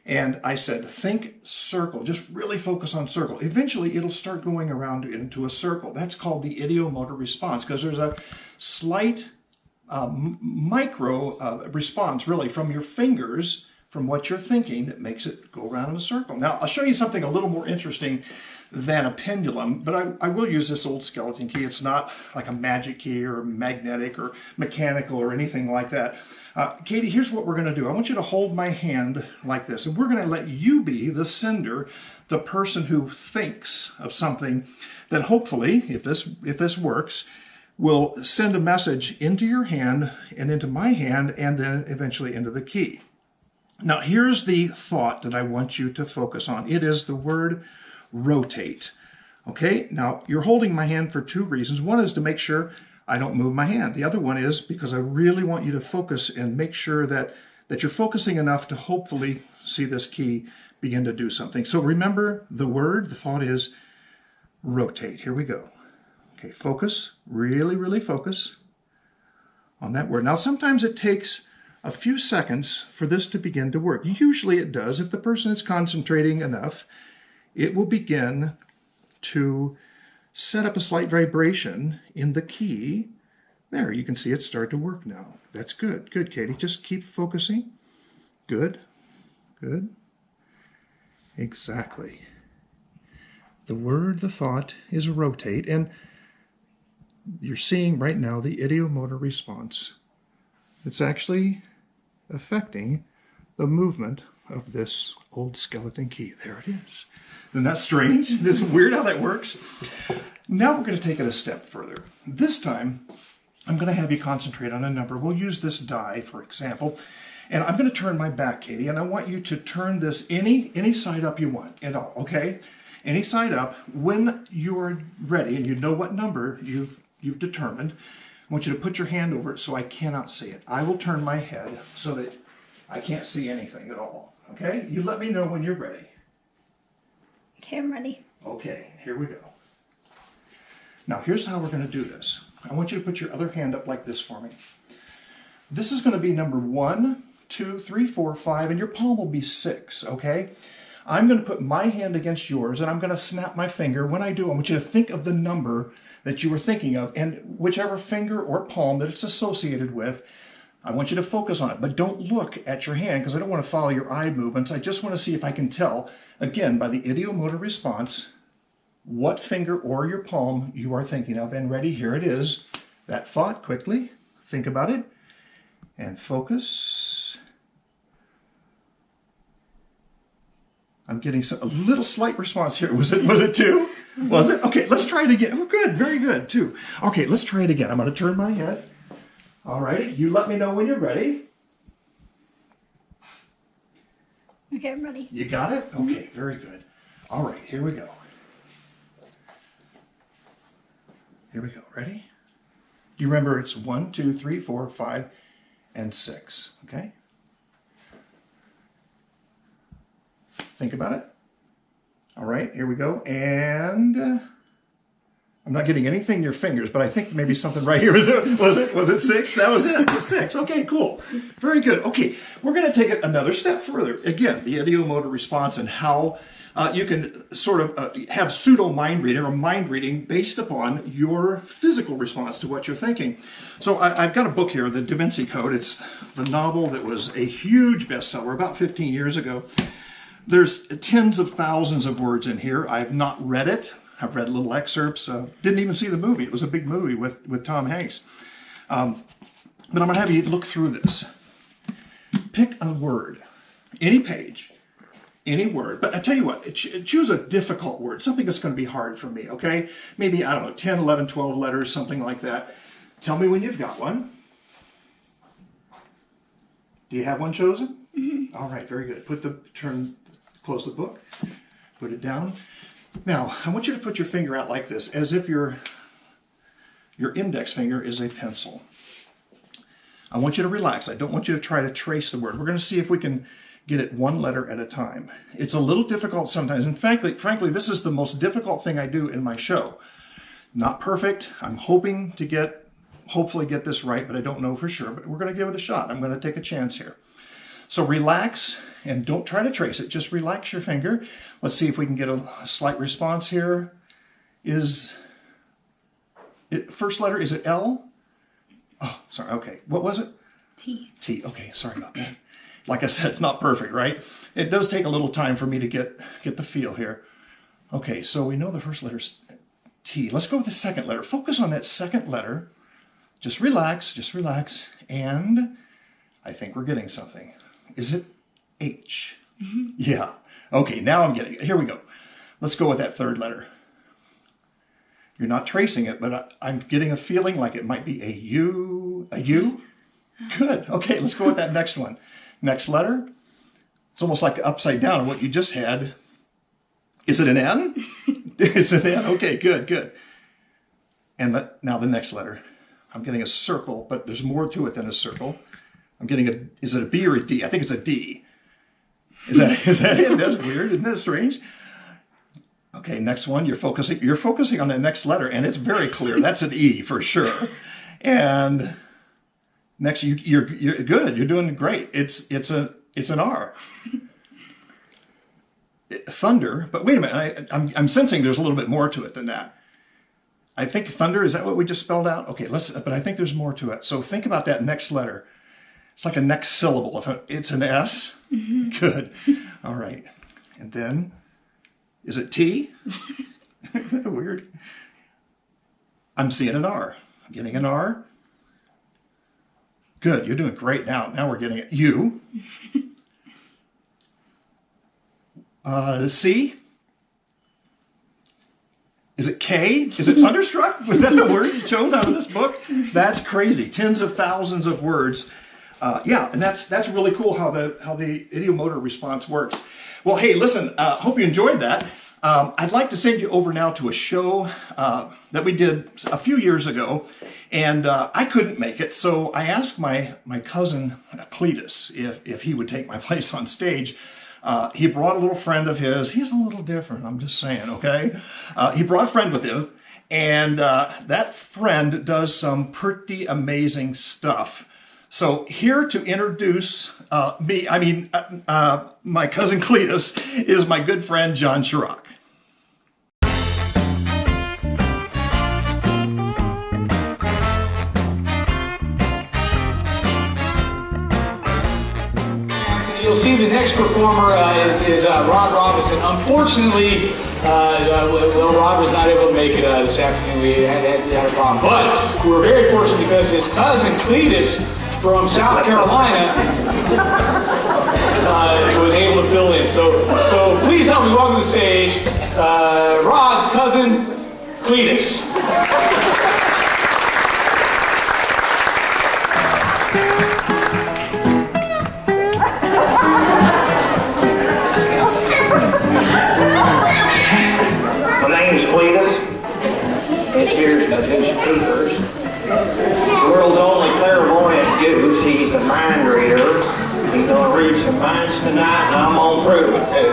and I said, think circle, just really focus on circle. Eventually, it'll start going around into a circle. That's called the idiomotor response, because there's a slight micro response, really, from your fingers, from what you're thinking, that makes it go around in a circle. Now, I'll show you something a little more interesting than a pendulum, but I will use this old skeleton key. It's not like a magic key or magnetic or mechanical or anything like that. Katie, here's what we're going to do. I want you to hold my hand like this, and we're going to let you be the sender, the person who thinks of something that hopefully, if this works, will send a message into your hand and into my hand and then eventually into the key. Now, here's the thought that I want you to focus on. It is the word rotate. Okay, now you're holding my hand for two reasons. One is to make sure I don't move my hand. The other one is because I really want you to focus and make sure that you're focusing enough to hopefully see this key begin to do something. So remember the word, the thought is rotate. Here we go. Okay, focus, really, really focus on that word. Now, sometimes it takes a few seconds for this to begin to work. Usually it does. If the person is concentrating enough, it will begin to set up a slight vibration in the key. There, you can see it start to work now. That's good. Good, Katie. Just keep focusing. Good. Good. Exactly. The word, the thought is rotate, and you're seeing right now the idiomotor response. It's actually affecting the movement of this old skeleton key. There it is. Isn't that strange? Isn't this weird how that works? Now we're going to take it a step further. This time, I'm going to have you concentrate on a number. We'll use this die, for example, and I'm going to turn my back, Katie, and I want you to turn this any side up you want at all, okay? Any side up. When you're ready and you know what number you've determined, I want you to put your hand over it so I cannot see it. I will turn my head so that I can't see anything at all, okay? You let me know when you're ready. Okay, I'm ready. Okay, here we go. Now, here's how we're going to do this. I want you to put your other hand up like this for me. This is going to be number 1, 2, 3, 4, 5, and your palm will be 6, okay? I'm going to put my hand against yours, and I'm going to snap my finger. When I do, I want you to think of the number that you were thinking of, and whichever finger or palm that it's associated with, I want you to focus on it. But don't look at your hand, because I don't want to follow your eye movements. I just want to see if I can tell, again, by the idiomotor response, what finger or your palm you are thinking of. And ready, here it is. That thought, quickly, think about it, and focus. I'm getting a little slight response here. Was it 2? Was it? Okay, let's try it again. Oh, good, very good, 2. Okay, let's try it again. I'm going to turn my head. All righty, you let me know when you're ready. Okay, I'm ready. You got it? Okay, very good. All right, here we go. Here we go. Ready? You remember it's 1, 2, 3, 4, 5, and 6. Okay? Think about it. All right, here we go. And I'm not getting anything in your fingers, but I think maybe something right here. Was it 6? That was it. It was 6. Okay, cool. Very good. Okay, we're going to take it another step further. Again, the ideomotor response and how you can sort of have pseudo mind reading or mind reading based upon your physical response to what you're thinking. So I've got a book here, The Da Vinci Code. It's the novel that was a huge bestseller about 15 years ago. There's tens of thousands of words in here. I've not read it. I've read little excerpts. Didn't even see the movie. It was a big movie with Tom Hanks. But I'm going to have you look through this. Pick a word, any page, any word. But I tell you what, choose a difficult word, something that's going to be hard for me, okay? Maybe, I don't know, 10, 11, 12 letters, something like that. Tell me when you've got one. Do you have one chosen? Mm-hmm. All right, very good. Close the book, put it down. Now, I want you to put your finger out like this, as if your index finger is a pencil. I want you to relax. I don't want you to try to trace the word. We're going to see if we can get it one letter at a time. It's a little difficult sometimes. And frankly, this is the most difficult thing I do in my show. Not perfect. I'm hoping to hopefully get this right, but I don't know for sure. But we're going to give it a shot. I'm going to take a chance here. So relax and don't try to trace it. Just relax your finger. Let's see if we can get a slight response here. First letter, is it L? Oh, sorry. Okay. What was it? T. T. Okay. Sorry about that. Like I said, it's not perfect, right? It does take a little time for me to get the feel here. Okay. So we know the first letter's T. Let's go with the second letter. Focus on that second letter. Just relax. And I think we're getting something. Is it H? Mm-hmm. Yeah. Okay, now I'm getting it. Here we go. Let's go with that third letter. You're not tracing it, but I'm getting a feeling like it might be a U. A U? Good. Okay, let's go with that next one. Next letter. It's almost like upside down what you just had. Is it an N? Is it an N? Okay, good. And now the next letter. I'm getting a circle, but there's more to it than a circle. I'm getting is it a B or a D? I think it's a D. Is that it? That's weird. Isn't that strange? Okay, next one. You're focusing on the next letter, and it's very clear. That's an E for sure. And next, you're good. You're doing great. It's an R. Thunder. But wait a minute. I'm sensing there's a little bit more to it than that. I think thunder. Is that what we just spelled out? Okay. But I think there's more to it. So think about that next letter. It's like a next syllable. It's an S. Mm-hmm. Good. All right. And then, is it T? Is that weird? I'm seeing an R. I'm getting an R. Good. You're doing great now. Now we're getting it. U. C. Is it K? Is it thunderstruck? Was that the word you chose out of this book? That's crazy. Tens of thousands of words. Yeah, and that's really cool how the ideomotor response works. Well, hey, listen, hope you enjoyed that. I'd like to send you over now to a show that we did a few years ago, and I couldn't make it, so I asked my cousin Cletus if he would take my place on stage. He brought a little friend of his. He's a little different, I'm just saying, okay? He brought a friend with him, and that friend does some pretty amazing stuff. So here to introduce my cousin Cletus is my good friend John Chirac. You'll see the next performer is Rod Robison. Unfortunately, Rod was not able to make it this afternoon. We had a problem. But we're very fortunate because his cousin Cletus from South Carolina was able to fill in. So please help me welcome to the stage Rod's cousin, Cletus. My name's Cletus. It's here to his papers. The world's only clairvoyant goose. He's a mind reader. He's gonna read some minds tonight, and I'm gonna prove it too.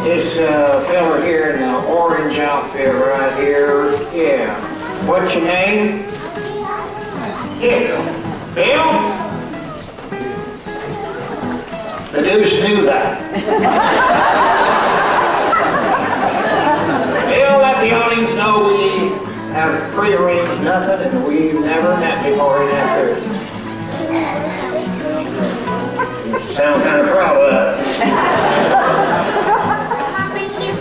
This fella here in the orange outfit right here. Yeah. What's your name? Bill. Bill? The deuce knew that. Bill, let the audience know we have prearranged nothing and we've never met before in that church. You sound kind of proud of that.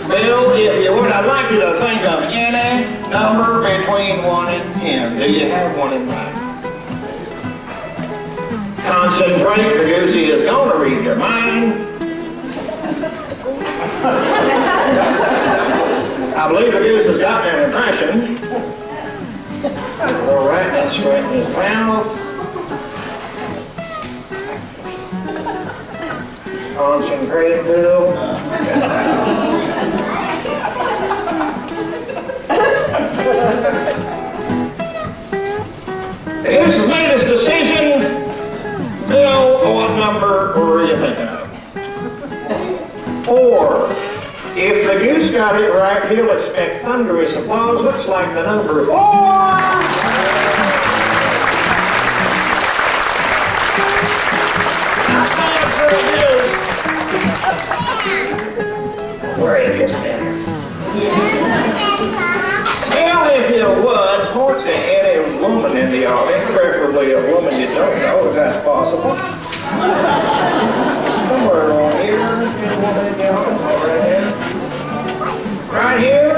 Bill, if you would, I'd like you to think of any number between 1 and 10. Do you have one in mind? Concentrate, the goosey is going to read your mind. I believe the goose has gotten an impression. All right, that's right in his mouth. Concentrate, Bill. The goose has made his decision. Bill, what number were you thinking of? 4. If the goose got it right, he'll expect thunderous applause. Looks like the number 4. Where it gets better. Bill, if you would, point to any woman in the audience, preferably a woman you don't know, if that's possible. Somewhere along here, right here.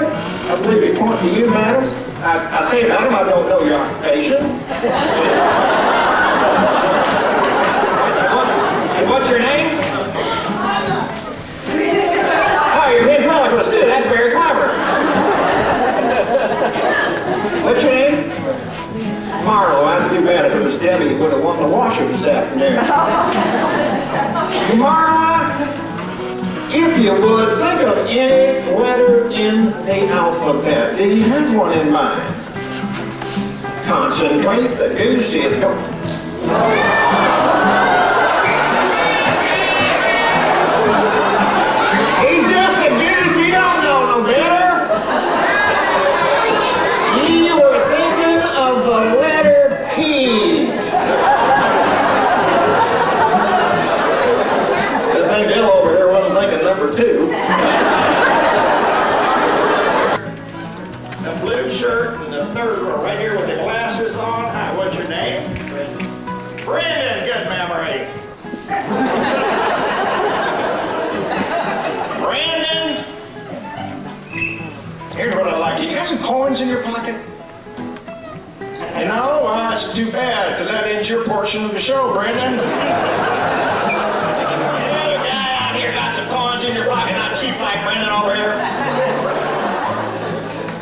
I believe he pointed to you, madam. I say, madam, I don't know your occupation. What's your name? Oh, you're ventriloquist too. That's very clever. What's your name? Marlo. That's too bad. If it was Debbie, you would have won the washer this afternoon. Marla, if you would, think of any letter in the alphabet. Do you have one in mind? Concentrate, the goose is going. He's just a goose, he don't know no better. You were thinking of the letter P. I think Bill over here wasn't thinking number 2. The blue shirt and the third row right here with the glasses on. Hi, what's your name? Brandon, good memory. Brandon, here's what I'd like. You got some coins in your pocket? You know, well, that's too bad, because that ends your portion of the show, Brandon. The other guy out here got some coins in your pocket, not cheap like Brandon over here.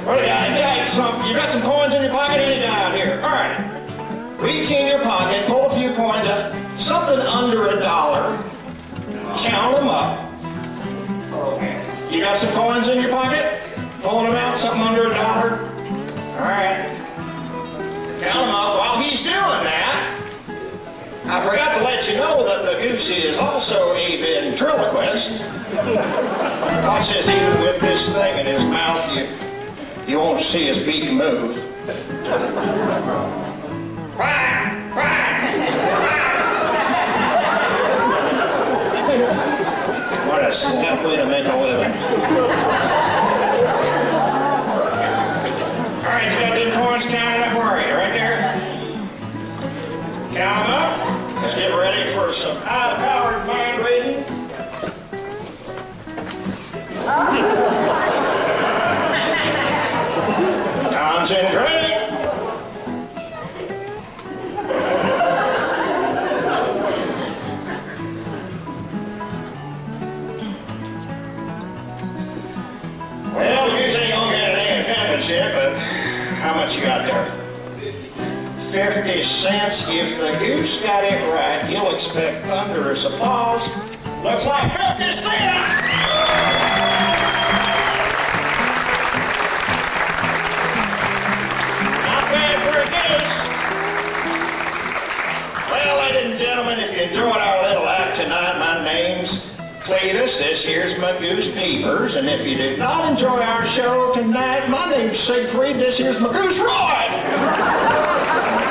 What you got some coins in your pocket, any guy out here? All right. Reach in your pocket, pull a few coins up, something under $1. Count them up. You got some coins in your pocket? Pulling them out, something under $1. All right. Count them up. While he's doing that, I forgot to let you know that the goosey is also a ventriloquist. Watch this, even with this thing in his mouth, you won't see his beak move. Quack, quack, quack. What a snap way to make a living. All right, you got them coins counted up, where are you? Right there? Count them up. Let's get ready for some high-powered mind reading. Concentrate. That's it, but how much you got there? 50 cents. If the goose got it right, he'll expect thunderous applause. Looks like 50 cents! Not bad for a goose. Well, ladies and gentlemen, if you enjoyed our little act tonight, my name's Cletus, this here's my Goose Peepers, and if you did not enjoy our show tonight, my name's Siegfried, this here's my Goose Rod!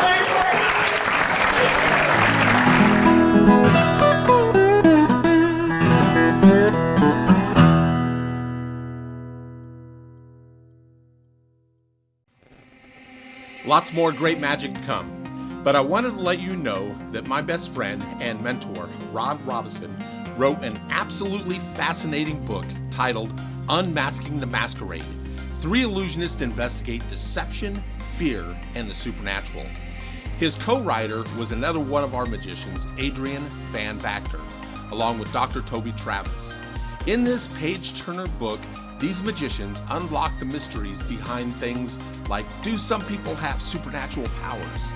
Thanks very much. Lots more great magic to come, but I wanted to let you know that my best friend and mentor, Rod Robison, wrote an absolutely fascinating book titled Unmasking the Masquerade. 3 illusionists investigate deception, fear, and the supernatural. His co-writer was another one of our magicians, Adrian VanVactor, along with Dr. Toby Travis. In this page-turner book, these magicians unlock the mysteries behind things like, do some people have supernatural powers?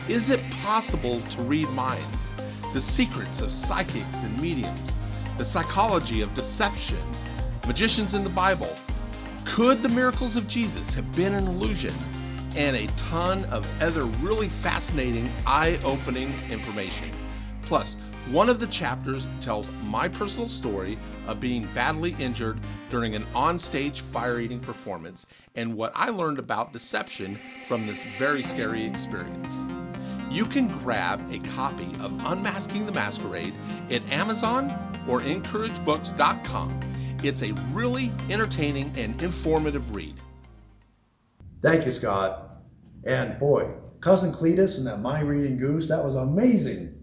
Is it possible to read minds? The secrets of psychics and mediums, the psychology of deception, magicians in the Bible. Could the miracles of Jesus have been an illusion? And a ton of other really fascinating, eye-opening information. Plus, one of the chapters tells my personal story of being badly injured during an on-stage fire-eating performance and what I learned about deception from this very scary experience. You can grab a copy of Unmasking the Masquerade at Amazon or encouragebooks.com. It's a really entertaining and informative read. Thank you, Scott. And boy, Cousin Cletus and that mind reading goose, that was amazing.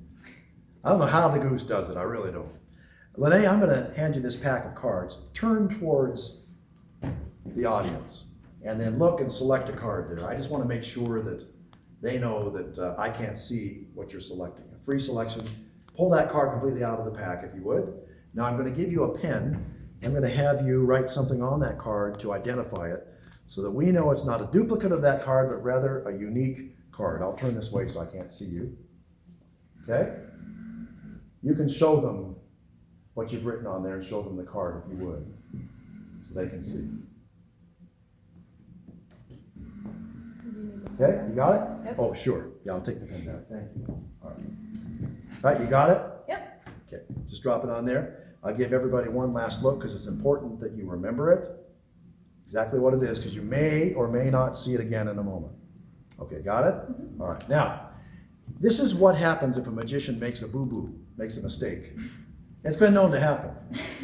I don't know how the goose does it, I really don't. Lene, I'm gonna hand you this pack of cards. Turn towards the audience and then look and select a card there. I just wanna make sure that they know that I can't see what you're selecting. A free selection. Pull that card completely out of the pack if you would. Now I'm going to give you a pen. I'm going to have you write something on that card to identify it so that we know it's not a duplicate of that card, but rather a unique card. I'll turn this way so I can't see you. Okay? You can show them what you've written on there and show them the card if you would, so they can see. Okay, you got it? Yep. Oh, sure. Yeah, I'll take the pen back. Thank you. All right. All right, you got it? Yep. Okay, just drop it on there. I'll give everybody one last look because it's important that you remember it, exactly what it is, because you may or may not see it again in a moment. Okay, got it? Mm-hmm. All right, now, this is what happens if a magician makes a boo-boo, makes a mistake. It's been known to happen,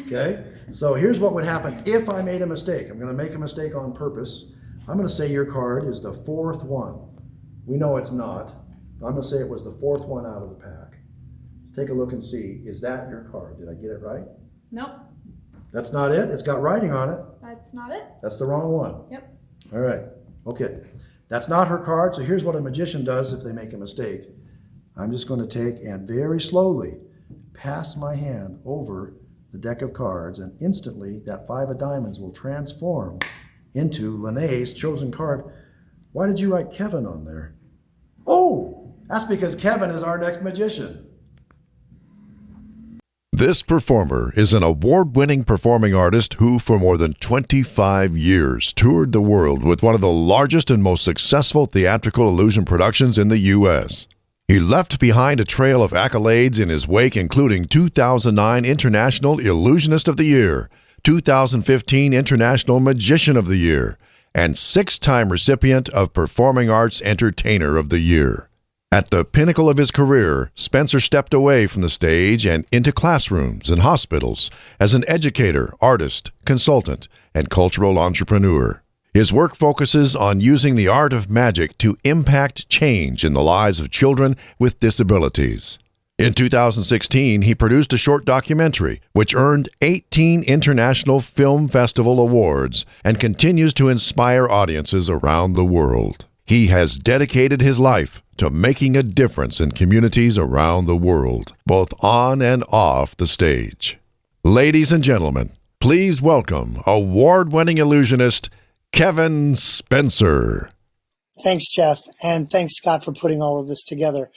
okay? So here's what would happen if I made a mistake. I'm gonna make a mistake on purpose. I'm going to say your card is the 4th one. We know it's not. I'm going to say it was the 4th one out of the pack. Let's take a look and see. Is that your card? Did I get it right? Nope. That's not it? It's got writing on it. That's not it. That's the wrong one. Yep. All right. Okay. That's not her card. So here's what a magician does if they make a mistake. I'm just going to take and very slowly pass my hand over the deck of cards, and instantly that 5 of diamonds will transform into Lene's chosen card. Why did you write Kevin on there? Oh, that's because Kevin is our next magician. This performer is an award-winning performing artist who, for more than 25 years, toured the world with one of the largest and most successful theatrical illusion productions in the U.S. He left behind a trail of accolades in his wake, including 2009 International Illusionist of the Year, 2015 International Magician of the Year, and 6-time recipient of Performing Arts Entertainer of the Year. At the pinnacle of his career, Spencer stepped away from the stage and into classrooms and hospitals as an educator, artist, consultant, and cultural entrepreneur. His work focuses on using the art of magic to impact change in the lives of children with disabilities. In 2016, he produced a short documentary, which earned 18 International Film Festival awards and continues to inspire audiences around the world. He has dedicated his life to making a difference in communities around the world, both on and off the stage. Ladies and gentlemen, please welcome award-winning illusionist Kevin Spencer. Thanks, Jeff, and thanks, Scott, for putting all of this together.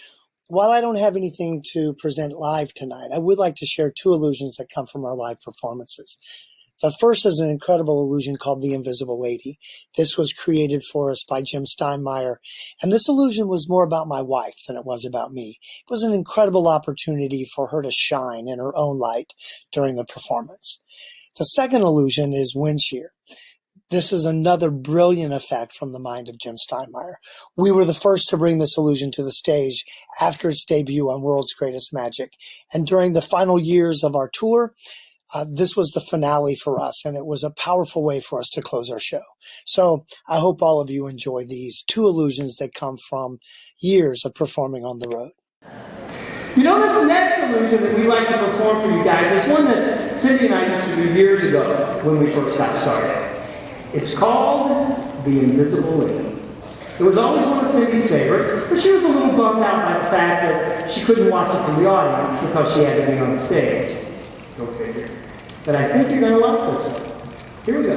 While I don't have anything to present live tonight, I would like to share two illusions that come from our live performances. The first is an incredible illusion called the Invisible Lady. This was created for us by Jim Steinmeier, and this illusion was more about my wife than it was about me. It was an incredible opportunity for her to shine in her own light during the performance. The second illusion is wind shear. This is another brilliant effect from the mind of Jim Steinmeier. We were the first to bring this illusion to the stage after its debut on World's Greatest Magic. And during the final years of our tour, this was the finale for us, and it was a powerful way for us to close our show. So I hope all of you enjoy these two illusions that come from years of performing on the road. You know, this next illusion that we like to perform for you guys is one that Cindy and I used to do years ago when we first got started. It's called The Invisible Lady. It was always one of Cindy's favorites, but she was a little bummed out by the fact that she couldn't watch it from the audience because she had to be on stage. Go figure. But I think you're going to love this one. Here we go.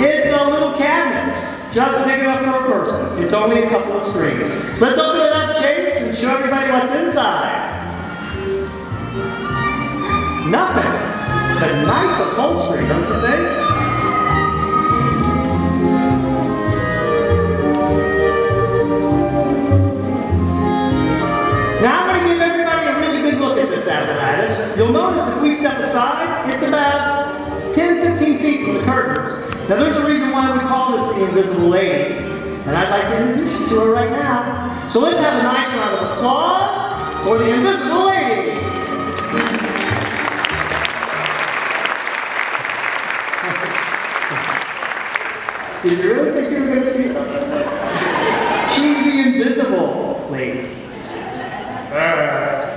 It's a little cabinet, just big enough for a person. It's only a couple of strings. Let's open it up, Chase, and show everybody what's inside. Nothing but nice upholstery, don't you think? Now I'm going to give everybody a really good look at this apparatus. You'll notice if we step aside, it's about 10-15 feet from the curtains. Now there's a reason why we call this the Invisible Lady, and I'd like to introduce you to her right now. So let's have a nice round of applause for the Invisible Lady. Did you really think you were going to see something? She's the Invisible Lady.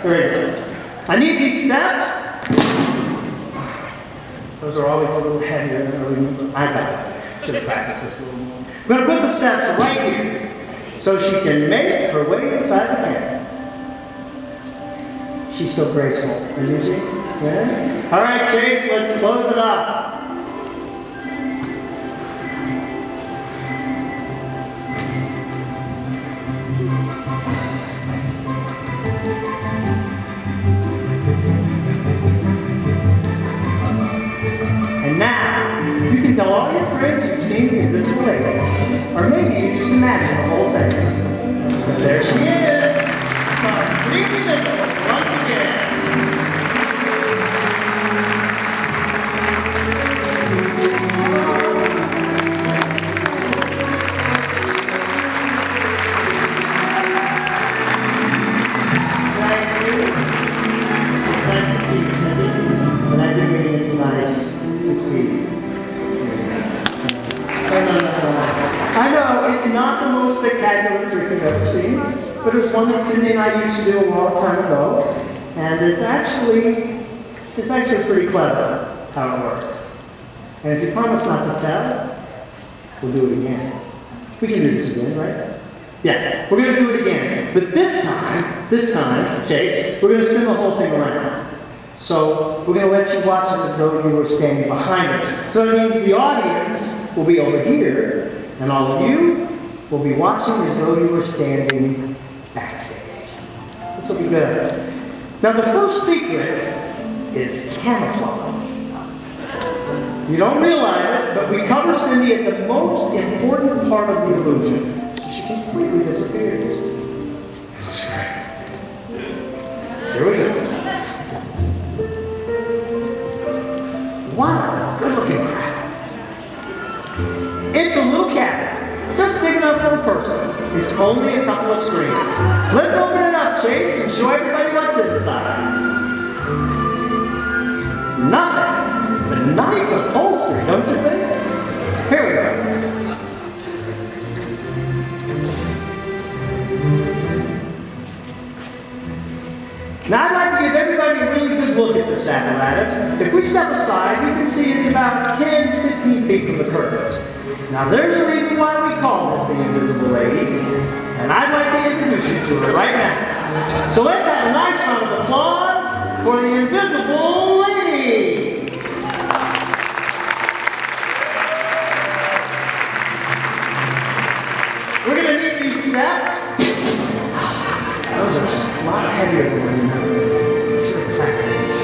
Great. I need these steps. Those are always a little heavier than I should have practiced this a little more. I'm going to put the steps right here so she can make her way inside the camp. She's so graceful, isn't she? Yeah? All right, Chase, let's close it up. Tell all your friends you've seen the Invisible Lady, or maybe you just imagine the whole thing. But there she is, completely visible once again. Thank you. It's nice to see you, Cindy. And I do mean it's nice to see you. I know, it's not the most spectacular trick you've ever seen, but it's one that Cindy and I used to do a long time ago, and it's actually pretty clever how it works. And if you promise not to tell, we'll do it again. We can do this again, right? Yeah, we're going to do it again. But this time, Chase, we're going to spin the whole thing around. So we're going to let you watch it as though you were standing behind us. So that means the audience will be over here, and all of you will be watching as though you were standing backstage. This will be good. Now the first secret is camouflage. You don't realize it, but we cover Cindy at the most important part of the illusion, so she completely disappears. Looks great. Here we go. Wow, good looking crap. It's a little cabinet, just big enough for a person. It's only a couple of screens. Let's open it up, Chase, and show everybody what's inside. Nothing but nice upholstery, don't you think? Here we go. Now I'd like to give everybody a really good look at this apparatus. If we step aside, you can see it's about 10-15 feet from the curtains. Now there's a reason why we call this the Invisible Lady, and I'd like to introduce you to her right now. So let's have a nice round of applause for the invisible lady. We're going to need these steps. Those are a lot heavier than we remember. Should have practiced.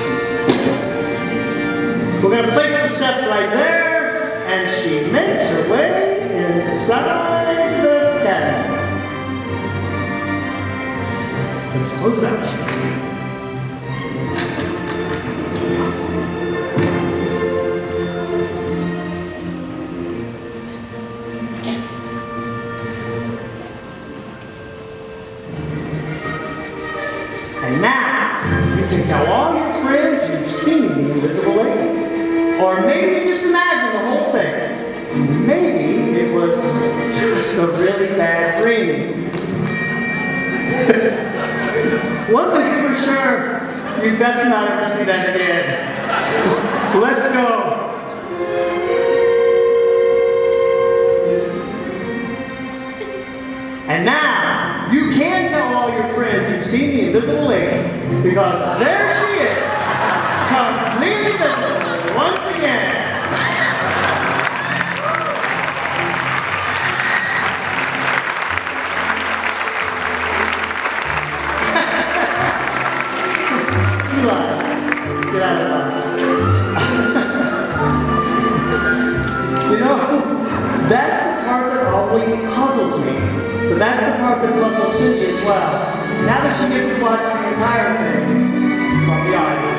We're going to place the steps right there, and she makes her way inside the cabinet. Let's close that. And now, you can tell all your friends you've seen the invisible lady. Or maybe just imagine the whole thing. Maybe it was just a really bad dream. One thing's for sure, you best not ever see that again. Let's go. And now, you can tell all your friends you've seen the invisible lady, because there she is, completely visible once again. Get out of the box. You know, that's the part that always puzzles me. But that's the part that puzzles Cindy as well. Now that she gets to watch the entire thing from the audience.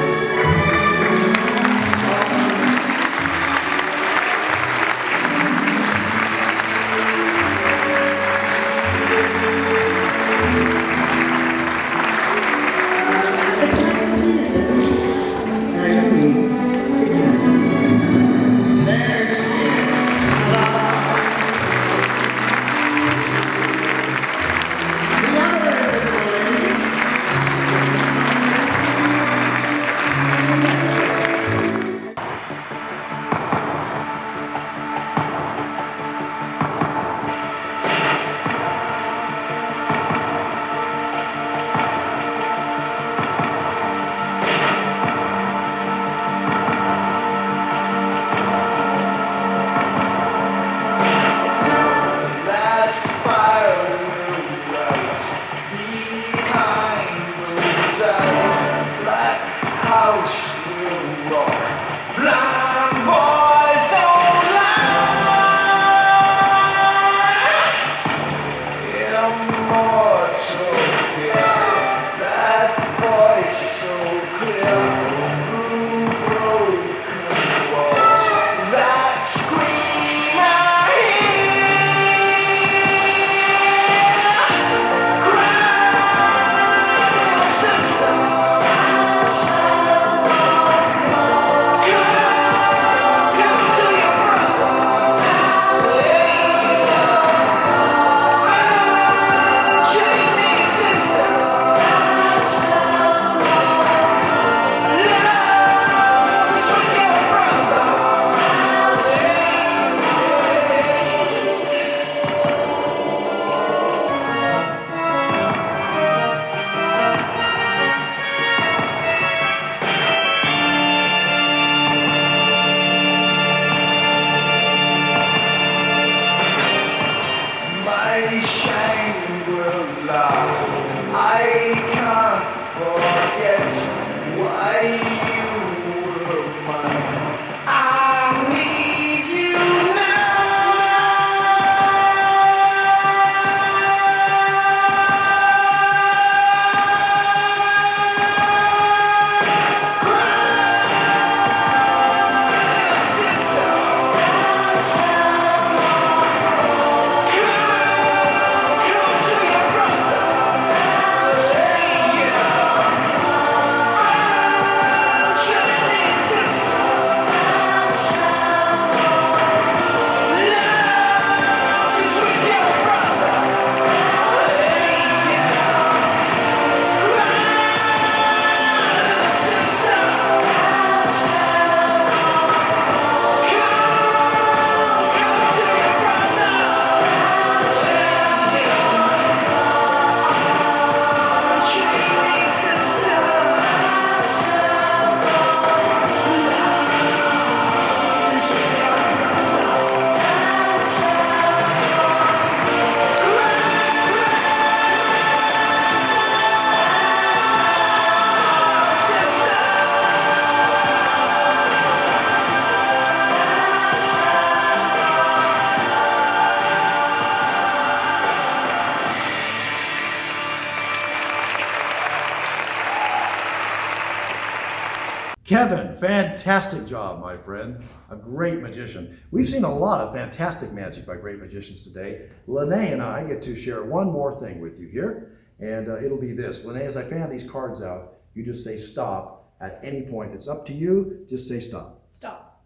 Kevin, fantastic job, my friend. A great magician. We've seen a lot of fantastic magic by great magicians today. Lene and I get to share one more thing with you here, and it'll be this. Lene, as I fan these cards out, you just say stop at any point. It's up to you. Just say stop. Stop.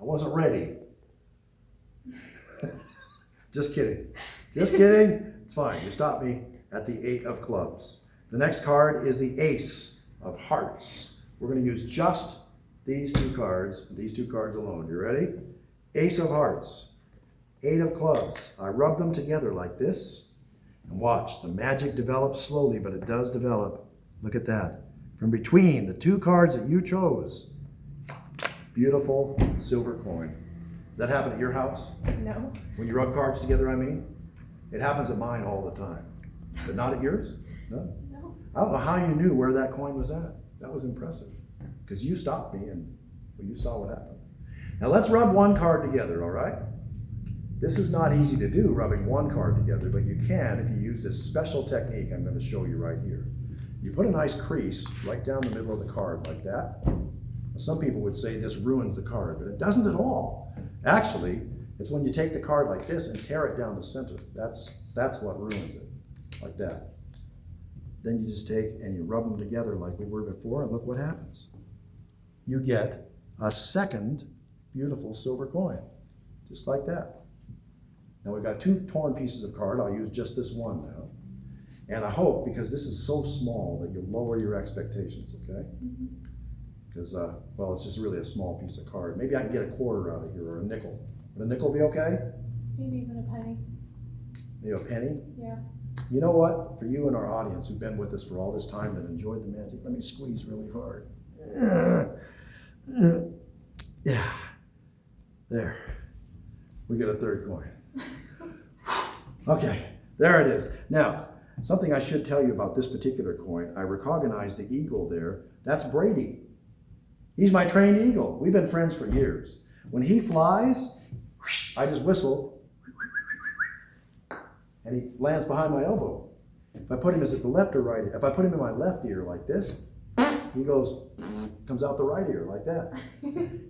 I wasn't ready. Just kidding. Just kidding. It's fine. You stop me at the 8 of clubs. The next card is the Ace of Hearts. We're going to use just these two cards alone. You ready? Ace of Hearts, 8 of clubs. I rub them together like this, and watch. The magic develops slowly, but it does develop. Look at that. From between the two cards that you chose, beautiful silver coin. Does that happen at your house? No. When you rub cards together, I mean? It happens at mine all the time. But not at yours? No? No. I don't know how you knew where that coin was at. That was impressive. Because you stopped me and you saw what happened. Now let's rub one card together, all right? This is not easy to do, rubbing one card together, but you can if you use this special technique I'm going to show you right here. You put a nice crease right down the middle of the card like that. Some people would say this ruins the card, but it doesn't at all. Actually, it's when you take the card like this and tear it down the center. That's what ruins it, like that. Then you just take and you rub them together like we were before, and look what happens. You get a second beautiful silver coin, just like that. Now we've got 2 torn pieces of card. I'll use just this one now. And I hope, because this is so small, that you'll lower your expectations, okay? Because, well, it's just really a small piece of card. Maybe I can get a quarter out of here, or a nickel. Would a nickel be okay? Maybe even a penny. Maybe a penny? Yeah. You know what? For you and our audience who've been with us for all this time and enjoyed the magic, let me squeeze really hard. Yeah. There. We get a third coin. Okay, there it is. Now, something I should tell you about this particular coin, I recognize the eagle there. That's Brady. He's my trained eagle. We've been friends for years. When he flies, I just whistle, and he lands behind my elbow. If I put him as at the left or right, if I put him in my left ear like this, he goes, comes out the right ear like that.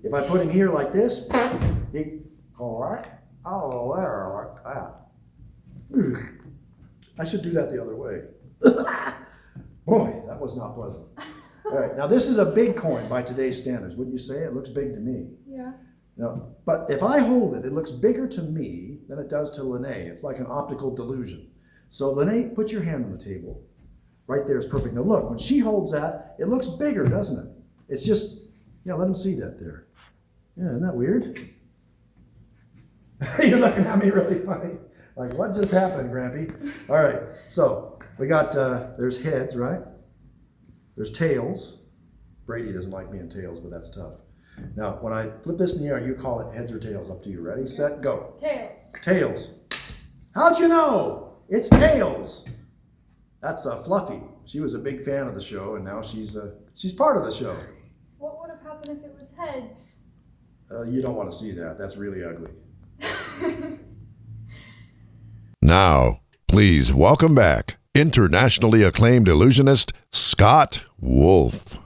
If I put him here like this, he, all right, oh, there, like that. I should do that the other way. Boy, that was not pleasant. All right, now this is a big coin by today's standards. Wouldn't you say? It looks big to me. Yeah. Now, but if I hold it, it looks bigger to me than it does to Lene. It's like an optical delusion. So Lene, put your hand on the table. Right there is perfect. Now look, when she holds that, it looks bigger, doesn't it? It's just, yeah, let them see that there. Yeah, isn't that weird? You're looking at me really funny. Like, what just happened, Grampy? All right, so we got, there's heads, right? There's tails. Brady doesn't like me in tails, but that's tough. Now, when I flip this in the air, you call it heads or tails. Up to you. Ready, set, go. Tails. Tails. How'd you know? It's tails. That's Fluffy. She was a big fan of the show, and now she's part of the show. What would have happened if it was heads? You don't want to see that. That's really ugly. Now, please welcome back internationally acclaimed illusionist Scott Wolf.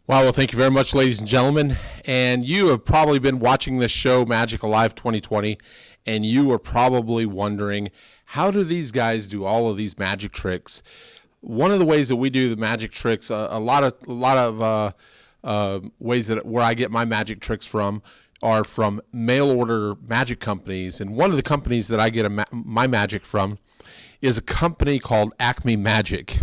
Wow, well, thank you very much, ladies and gentlemen. And you have probably been watching this show, Magic Alive 2020, and you are probably wondering, how do these guys do all of these magic tricks? One of the ways that we do the magic tricks, a lot of ways that where I get my magic tricks from are from mail order magic companies. And one of the companies that I get my magic from is a company called Acme Magic.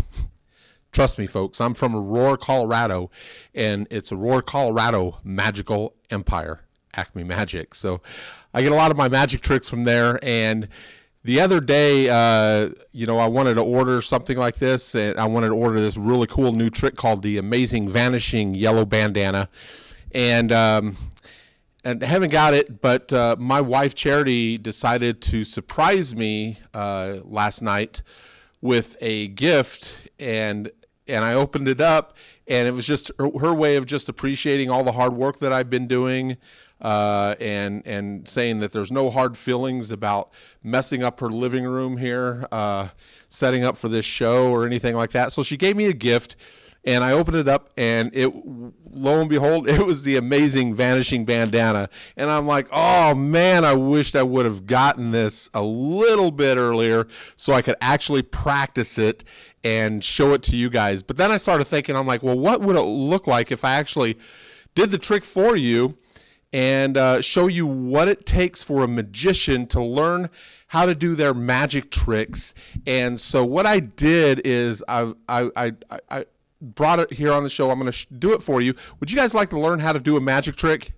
Trust me, folks, I'm from Aurora, Colorado, and it's Aurora, Colorado magical empire, Acme Magic. So I get a lot of my magic tricks from there. And the other day, I wanted to order something like this, and I wanted to order this really cool new trick called the Amazing Vanishing Yellow Bandana. And I haven't got it, but my wife Charity decided to surprise me last night with a gift, and I opened it up, and it was just her way of just appreciating all the hard work that I've been doing, and saying that there's no hard feelings about messing up her living room here, setting up for this show or anything like that. So she gave me a gift, And I opened it up, and lo and behold, it was the amazing vanishing bandana. And I'm like, oh man, I wished I would have gotten this a little bit earlier so I could actually practice it and show it to you guys. But then I started thinking, I'm like, well, what would it look like if I actually did the trick for you and show you what it takes for a magician to learn how to do their magic tricks. And so what I did is I brought it here on the show. I'm going to do it for you. Would you guys like to learn how to do a magic trick?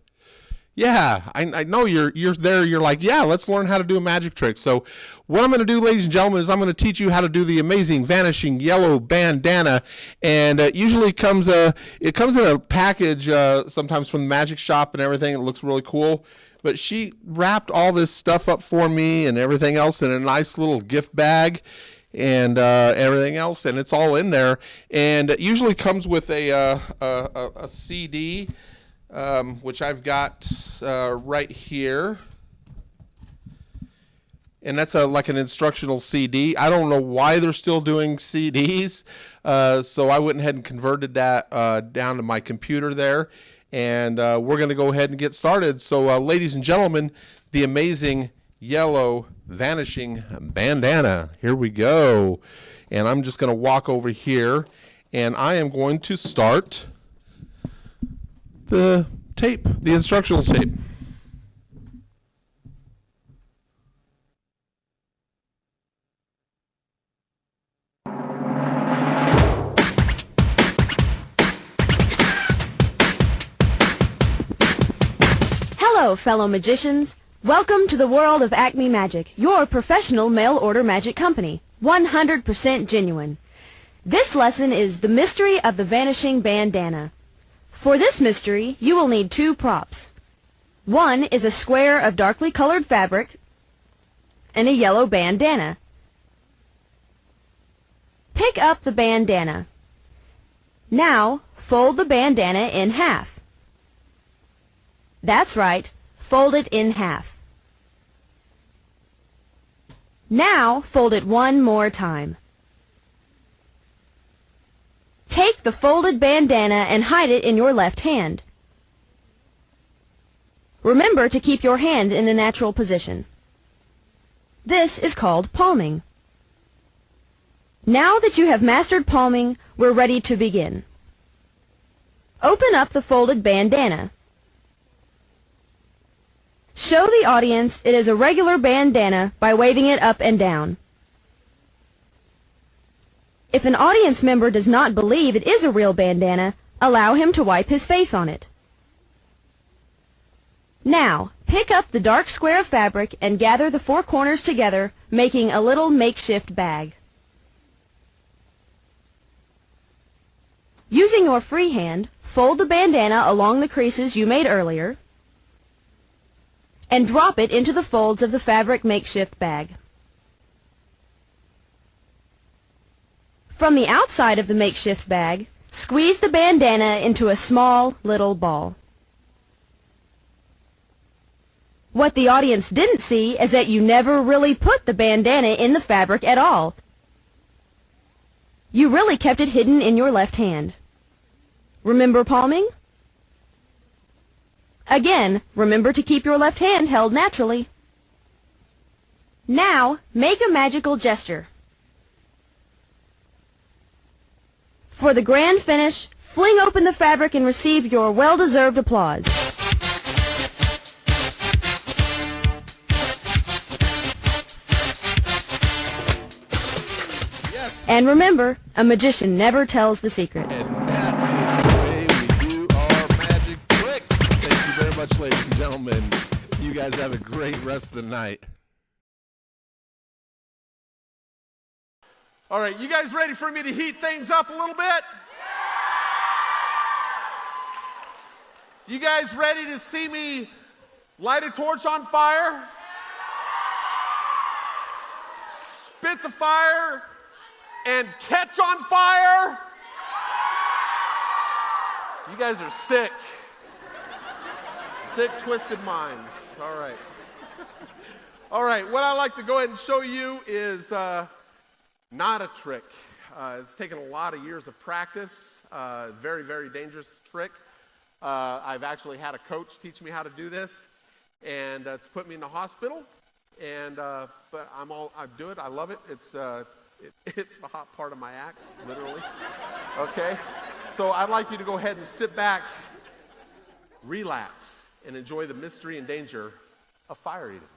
Yeah, I know you're there. You're like, yeah, let's learn how to do a magic trick. So what I'm going to do, ladies and gentlemen, is I'm going to teach you how to do the amazing vanishing yellow bandana. And it usually comes in a package sometimes from the magic shop and everything. It looks really cool. But she wrapped all this stuff up for me and everything else in a nice little gift bag and everything else, and it's all in there. And it usually comes with a CD, which I've got right here. And that's like an instructional CD. I don't know why they're still doing CDs, so I went ahead and converted that down to my computer there. And we're going to go ahead and get started. So, ladies and gentlemen, the amazing yellow vanishing bandana. Here we go. And I'm just going to walk over here, and I am going to start the tape, the instructional tape. Hello, fellow magicians. Welcome to the world of Acme Magic, your professional mail-order magic company, 100% genuine. This lesson is the mystery of the vanishing bandana. For this mystery, you will need two props. One is a square of darkly colored fabric and a yellow bandana. Pick up the bandana. Now, fold the bandana in half. That's right, fold it in half. Now, fold it one more time. Take the folded bandana and hide it in your left hand. Remember to keep your hand in the natural position. This is called palming. Now that you have mastered palming, we're ready to begin. Open up the folded bandana. Show the audience it is a regular bandana by waving it up and down. If an audience member does not believe it is a real bandana, allow him to wipe his face on it. Now, pick up the dark square of fabric and gather the four corners together, making a little makeshift bag. Using your free hand, fold the bandana along the creases you made earlier, and drop it into the folds of the fabric makeshift bag. From the outside of the makeshift bag, squeeze the bandana into a small little ball. What the audience didn't see is that you never really put the bandana in the fabric at all. You really kept it hidden in your left hand. Remember palming? Again, remember to keep your left hand held naturally. Now, make a magical gesture. For the grand finish, fling open the fabric and receive your well-deserved applause. Yes. And remember, a magician never tells the secret. And that is the way we do our magic tricks. Thank you very much, ladies and gentlemen. You guys have a great rest of the night. All right, you guys ready for me to heat things up a little bit? You guys ready to see me light a torch on fire? Spit the fire and catch on fire? You guys are sick. Sick, twisted minds. All right. All right, what I'd like to go ahead and show you is not a trick. It's taken a lot of years of practice. Very, very dangerous trick. I've actually had a coach teach me how to do this, and it's put me in the hospital. And but I do it. I love it. It's the hot part of my act, literally. Okay, so I'd like you to go ahead and sit back, relax, and enjoy the mystery and danger of fire eating.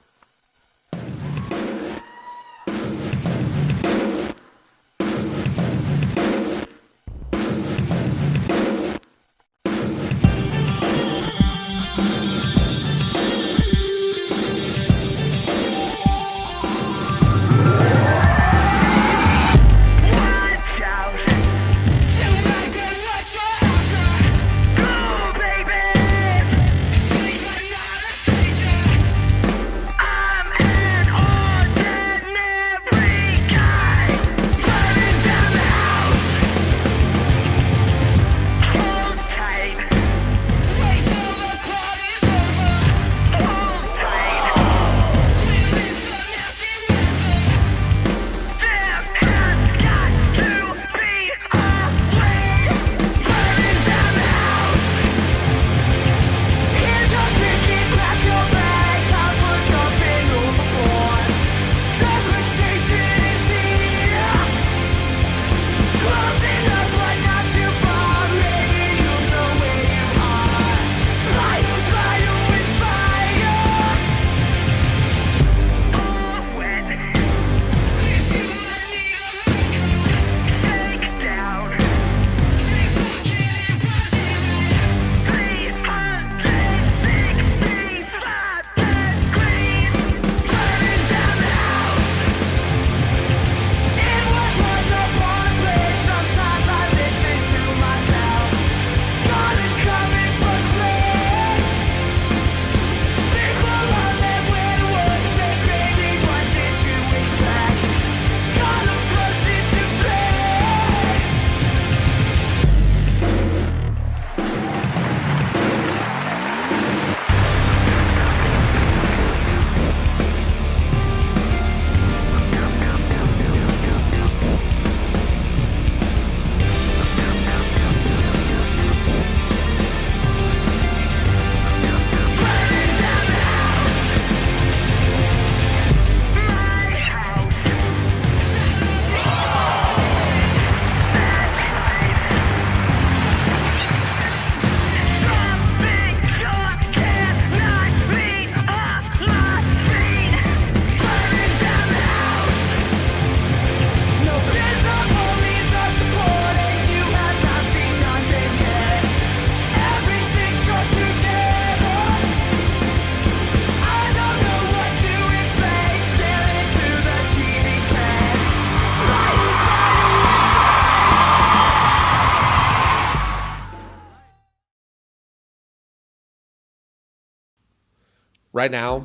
Right now,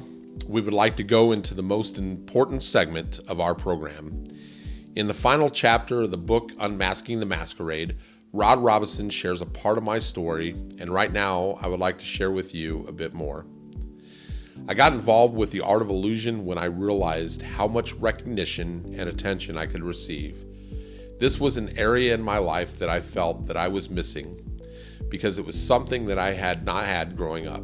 we would like to go into the most important segment of our program. In the final chapter of the book Unmasking the Masquerade, Rod Robison shares a part of my story, and right now I would like to share with you a bit more. I got involved with the art of illusion when I realized how much recognition and attention I could receive. This was an area in my life that I felt that I was missing because it was something that I had not had growing up.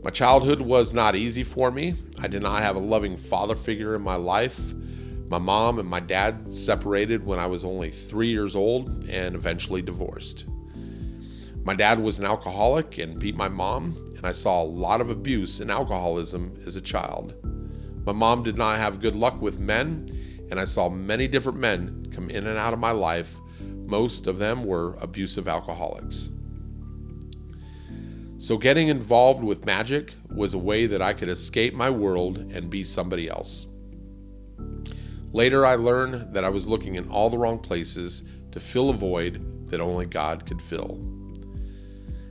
My childhood was not easy for me. I did not have a loving father figure in my life. My mom and my dad separated when I was only 3 years old and eventually divorced. My dad was an alcoholic and beat my mom, and I saw a lot of abuse and alcoholism as a child. My mom did not have good luck with men, and I saw many different men come in and out of my life. Most of them were abusive alcoholics. So getting involved with magic was a way that I could escape my world and be somebody else. Later, I learned that I was looking in all the wrong places to fill a void that only God could fill.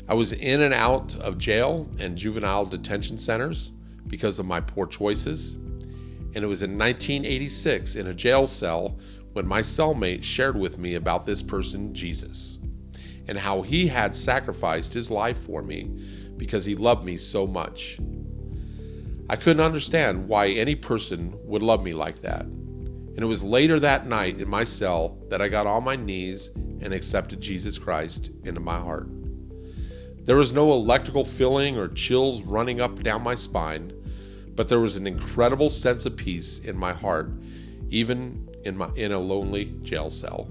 I was in and out of jail and juvenile detention centers because of my poor choices, and it was in 1986 in a jail cell when my cellmate shared with me about this person, Jesus, and how he had sacrificed his life for me because he loved me so much. I couldn't understand why any person would love me like that. And it was later that night in my cell that I got on my knees and accepted Jesus Christ into my heart. There was no electrical feeling or chills running up and down my spine, but there was an incredible sense of peace in my heart, even in a lonely jail cell.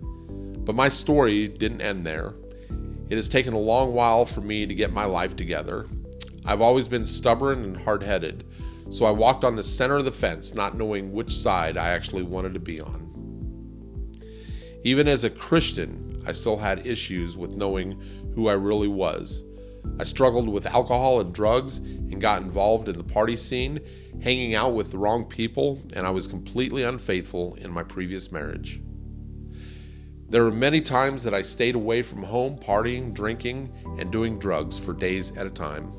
But my story didn't end there. It has taken a long while for me to get my life together. I've always been stubborn and hard-headed, so I walked on the center of the fence, not knowing which side I actually wanted to be on. Even as a Christian, I still had issues with knowing who I really was. I struggled with alcohol and drugs and got involved in the party scene, hanging out with the wrong people, and I was completely unfaithful in my previous marriage. There were many times that I stayed away from home, partying, drinking, and doing drugs for days at a time.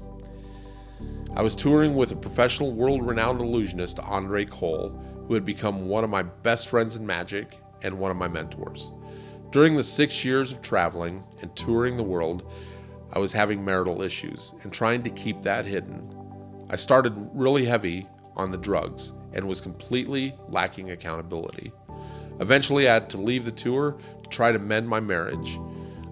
I was touring with a professional, world-renowned illusionist, Andre Cole, who had become one of my best friends in magic and one of my mentors. During the 6 years of traveling and touring the world, I was having marital issues and trying to keep that hidden. I started really heavy on the drugs and was completely lacking accountability. Eventually, I had to leave the tour to try to mend my marriage.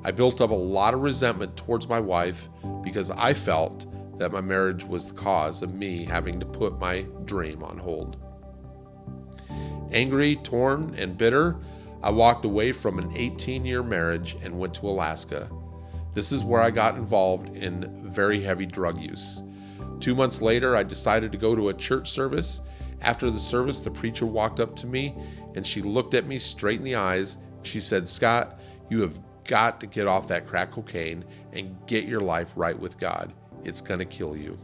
I built up a lot of resentment towards my wife because I felt that my marriage was the cause of me having to put my dream on hold. Angry, torn, and bitter, I walked away from an 18-year marriage and went to Alaska. This is where I got involved in very heavy drug use. 2 months later, I decided to go to a church service. After the service, the preacher walked up to me and she looked at me straight in the eyes. She said, "Scott, you have got to get off that crack cocaine and get your life right with God. It's going to kill you."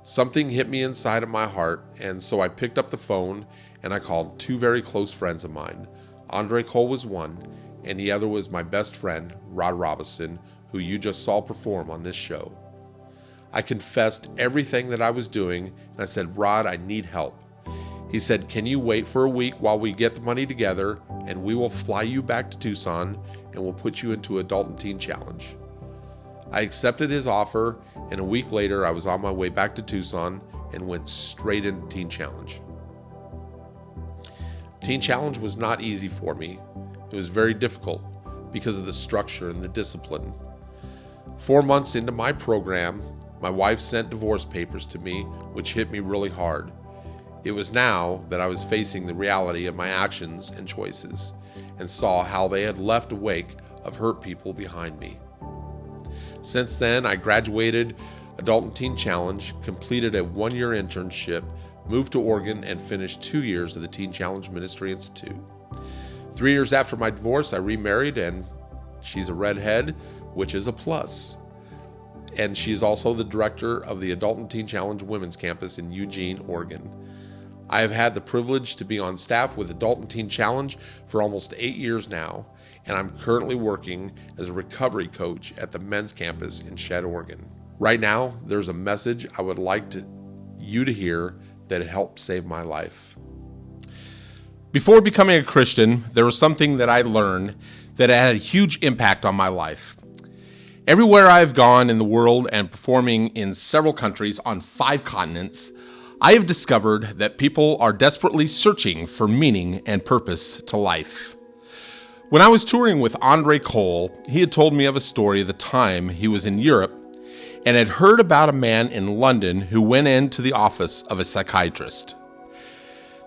Something hit me inside of my heart, and so I picked up the phone and I called 2 very close friends of mine. Andre Cole was one, and the other was my best friend, Rod Robison, who you just saw perform on this show. I confessed everything that I was doing, and I said, "Rod, I need help." He said, "Can you wait for a week while we get the money together, and we will fly you back to Tucson, and we'll put you into Adult and Teen Challenge." I accepted his offer, and a week later, I was on my way back to Tucson and went straight into Teen Challenge. Teen Challenge was not easy for me. It was very difficult because of the structure and the discipline. 4 months into my program, my wife sent divorce papers to me, which hit me really hard. It was now that I was facing the reality of my actions and choices and saw how they had left a wake of hurt people behind me. Since then, I graduated Adult and Teen Challenge, completed a 1-year internship, moved to Oregon, and finished 2 years at the Teen Challenge Ministry Institute. 3 years after my divorce, I remarried, and she's a redhead, which is a plus. And she's also the director of the Adult and Teen Challenge Women's Campus in Eugene, Oregon. I have had the privilege to be on staff with Adult and Teen Challenge for almost 8 years now, and I'm currently working as a recovery coach at the men's campus in Shed, Oregon. Right now, there's a message I would like you to hear that helped save my life. Before becoming a Christian, there was something that I learned that had a huge impact on my life. Everywhere I've gone in the world and performing in several countries on 5 continents, I have discovered that people are desperately searching for meaning and purpose to life. When I was touring with Andre Cole, he had told me of a story of the time he was in Europe and had heard about a man in London who went into the office of a psychiatrist.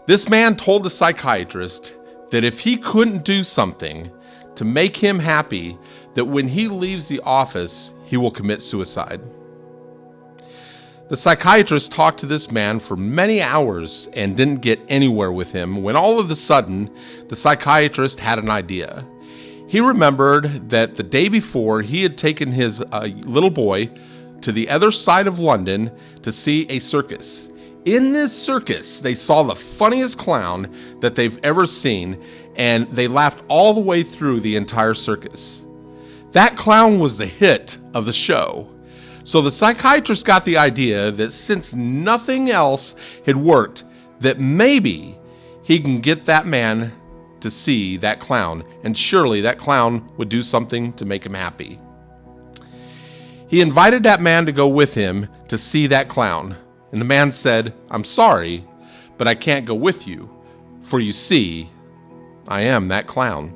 This man told the psychiatrist that if he couldn't do something to make him happy, that when he leaves the office, he will commit suicide. The psychiatrist talked to this man for many hours and didn't get anywhere with him when all of a sudden, the psychiatrist had an idea. He remembered that the day before he had taken his little boy to the other side of London to see a circus. In this circus, they saw the funniest clown that they've ever seen, and they laughed all the way through the entire circus. That clown was the hit of the show. So the psychiatrist got the idea that since nothing else had worked, that maybe he can get that man to see that clown, and surely that clown would do something to make him happy. He invited that man to go with him to see that clown, and the man said, "I'm sorry, but I can't go with you, for you see, I am that clown."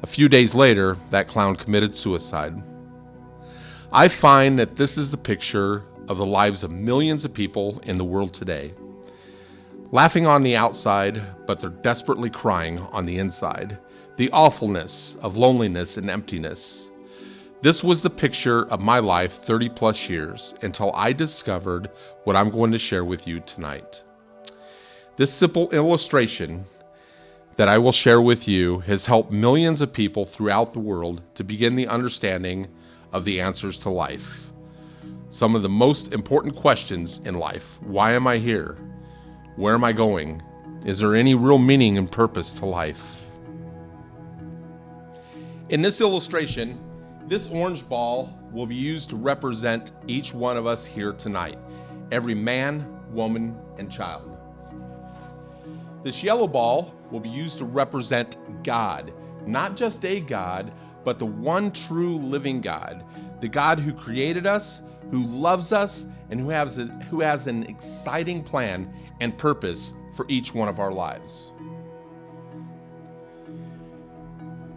A few days later, that clown committed suicide. I find that this is the picture of the lives of millions of people in the world today. Laughing on the outside, but they're desperately crying on the inside. The awfulness of loneliness and emptiness. This was the picture of my life 30 plus years until I discovered what I'm going to share with you tonight. This simple illustration that I will share with you has helped millions of people throughout the world to begin the understanding of the answers to life. Some of the most important questions in life. Why am I here? Where am I going? Is there any real meaning and purpose to life? In this illustration, this orange ball will be used to represent each one of us here tonight. Every man, woman, and child. This yellow ball will be used to represent God. Not just a God, but the one true living God. The God who created us, who loves us, and who has an exciting plan and purpose for each one of our lives.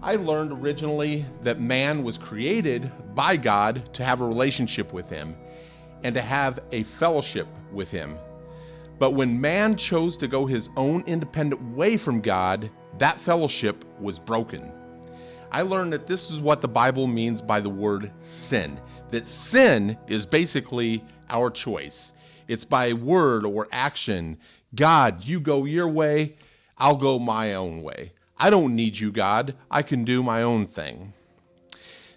I learned originally that man was created by God to have a relationship with him and to have a fellowship with him. But when man chose to go his own independent way from God, that fellowship was broken. I learned that this is what the Bible means by the word sin. That sin is basically our choice. It's by word or action. God, you go your way, I'll go my own way. I don't need you, God. I can do my own thing.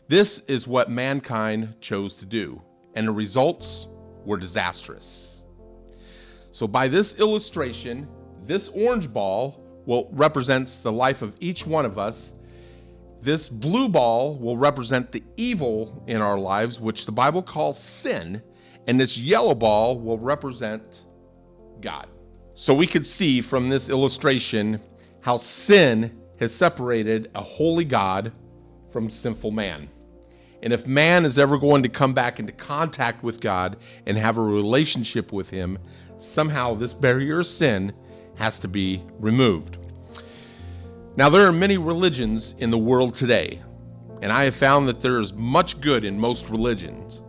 This is what mankind chose to do, and the results were disastrous. So by this illustration, this orange ball represents the life of each one of us. This blue ball will represent the evil in our lives, which the Bible calls sin, and this yellow ball will represent God. So we could see from this illustration how sin has separated a holy God from sinful man. And if man is ever going to come back into contact with God and have a relationship with him, somehow this barrier of sin has to be removed. Now, there are many religions in the world today, and I have found that there is much good in most religions.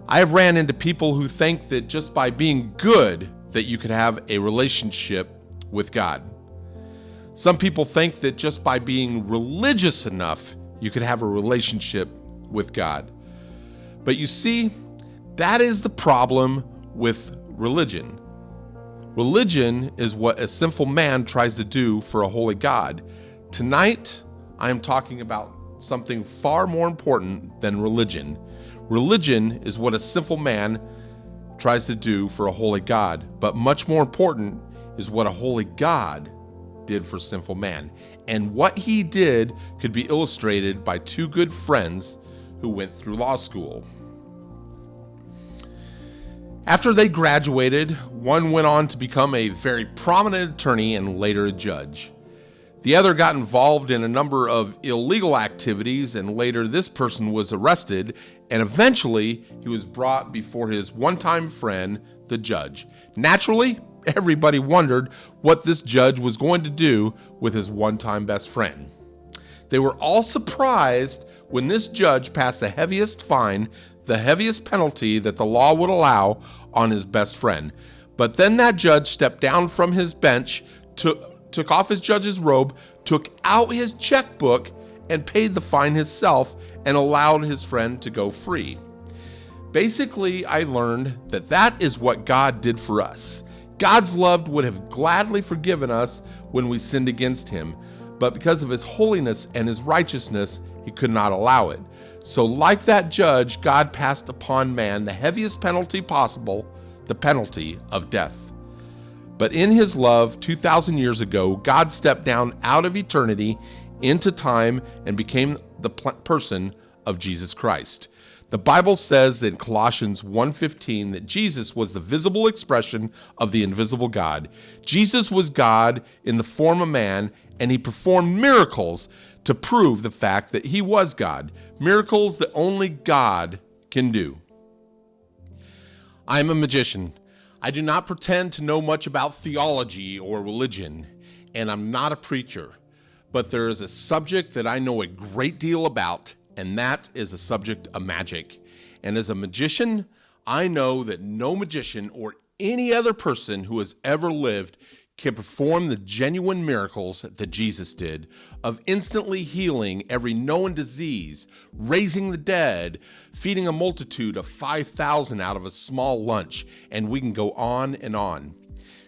I have ran into people who think that just by being good that you could have a relationship with God. Some people think that just by being religious enough, you could have a relationship with God. But you see, that is the problem with religion. Religion is what a sinful man tries to do for a holy God. Tonight, I am talking about something far more important than religion. Religion is what a sinful man tries to do for a holy God, but much more important is what a holy God did for sinful man. And what he did could be illustrated by two good friends who went through law school. After they graduated, one went on to become a very prominent attorney and later a judge. The other got involved in a number of illegal activities, and later this person was arrested, and eventually he was brought before his one-time friend, the judge. Naturally, everybody wondered what this judge was going to do with his one-time best friend. They were all surprised when this judge passed the heaviest fine, the heaviest penalty that the law would allow on his best friend. But then that judge stepped down from his bench, took off his judge's robe, took out his checkbook, and paid the fine himself and allowed his friend to go free. Basically, I learned that that is what God did for us. God's love would have gladly forgiven us when we sinned against him, but because of his holiness and his righteousness, he could not allow it. So like that judge, God passed upon man the heaviest penalty possible, the penalty of death. But in his love, 2,000 years ago, God stepped down out of eternity into time and became the person of Jesus Christ. The Bible says in Colossians 1:15 that Jesus was the visible expression of the invisible God. Jesus was God in the form of man, and he performed miracles to prove the fact that he was God. Miracles that only God can do. I am a magician. I do not pretend to know much about theology or religion, and I'm not a preacher. but there is a subject that I know a great deal about, and that is the subject of magic. And as a magician, I know that no magician or any other person who has ever lived can perform the genuine miracles that Jesus did, of instantly healing every known disease, raising the dead, feeding a multitude of 5,000 out of a small lunch, and we can go on and on.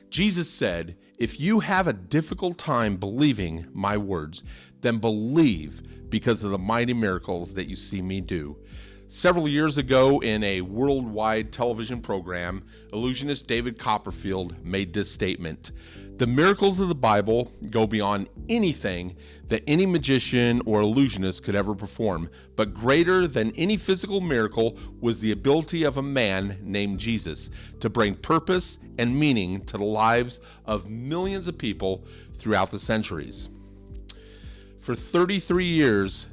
Jesus said, if you have a difficult time believing my words, then believe because of the mighty miracles that you see me do. Several years ago in a worldwide television program, Illusionist David Copperfield made this statement: the miracles of the Bible go beyond anything that any magician or illusionist could ever perform, but greater than any physical miracle was the ability of a man named Jesus to bring purpose and meaning to the lives of millions of people throughout the centuries. For 33 years,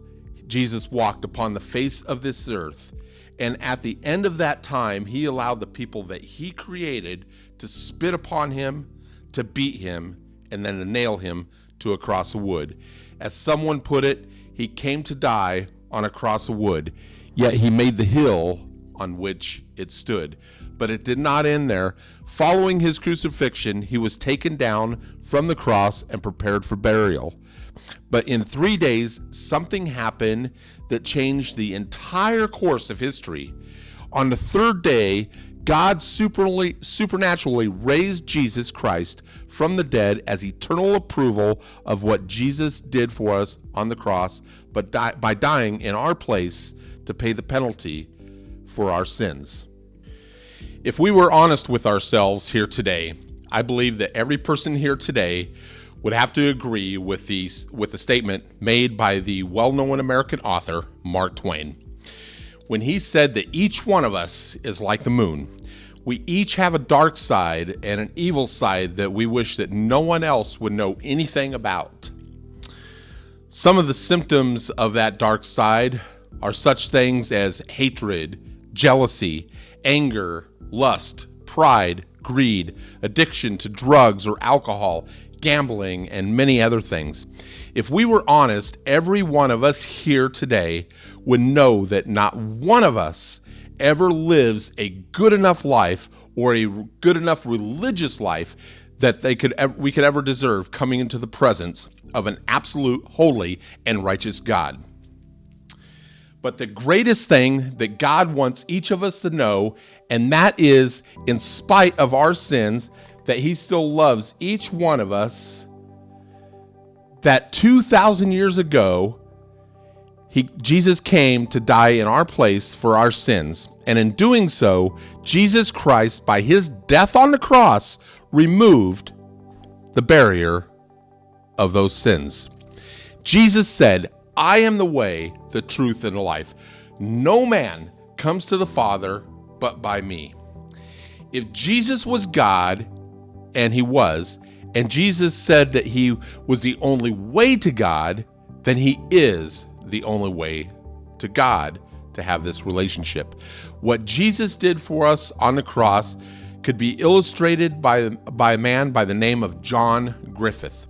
Jesus walked upon the face of this earth, and at the end of that time, he allowed the people that he created to spit upon him, to beat him, and then to nail him to a cross of wood. As someone put it, he came to die on a cross of wood, yet he made the hill on which it stood. But it did not end there. Following his crucifixion, he was taken down from the cross and prepared for burial. But in 3 days, something happened that changed the entire course of history. On the third day, God supernaturally raised Jesus Christ from the dead as eternal approval of what Jesus did for us on the cross, but by dying in our place to pay the penalty for our sins. If we were honest with ourselves here today, I believe that every person here today would have to agree with the statement made by the well-known American author, Mark Twain, when he said that each one of us is like the moon. We each have a dark side and an evil side that we wish that no one else would know anything about. Some of the symptoms of that dark side are such things as hatred, jealousy, anger, lust, pride, greed, addiction to drugs or alcohol, gambling, and many other things. If we were honest, every one of us here today would know that not one of us ever lives a good enough life or a good enough religious life that we could ever deserve coming into the presence of an absolute, holy, and righteous God. But the greatest thing that God wants each of us to know, and that is, in spite of our sins, that he still loves each one of us, that 2,000 years ago, Jesus came to die in our place for our sins. And in doing so, Jesus Christ, by his death on the cross, removed the barrier of those sins. Jesus said, I am the way, the truth, and the life. No man comes to the Father but by me. If Jesus was God, and he was, and Jesus said that he was the only way to God, then he is the only way to God to have this relationship. What Jesus did for us on the cross could be illustrated by a man by the name of John Griffith.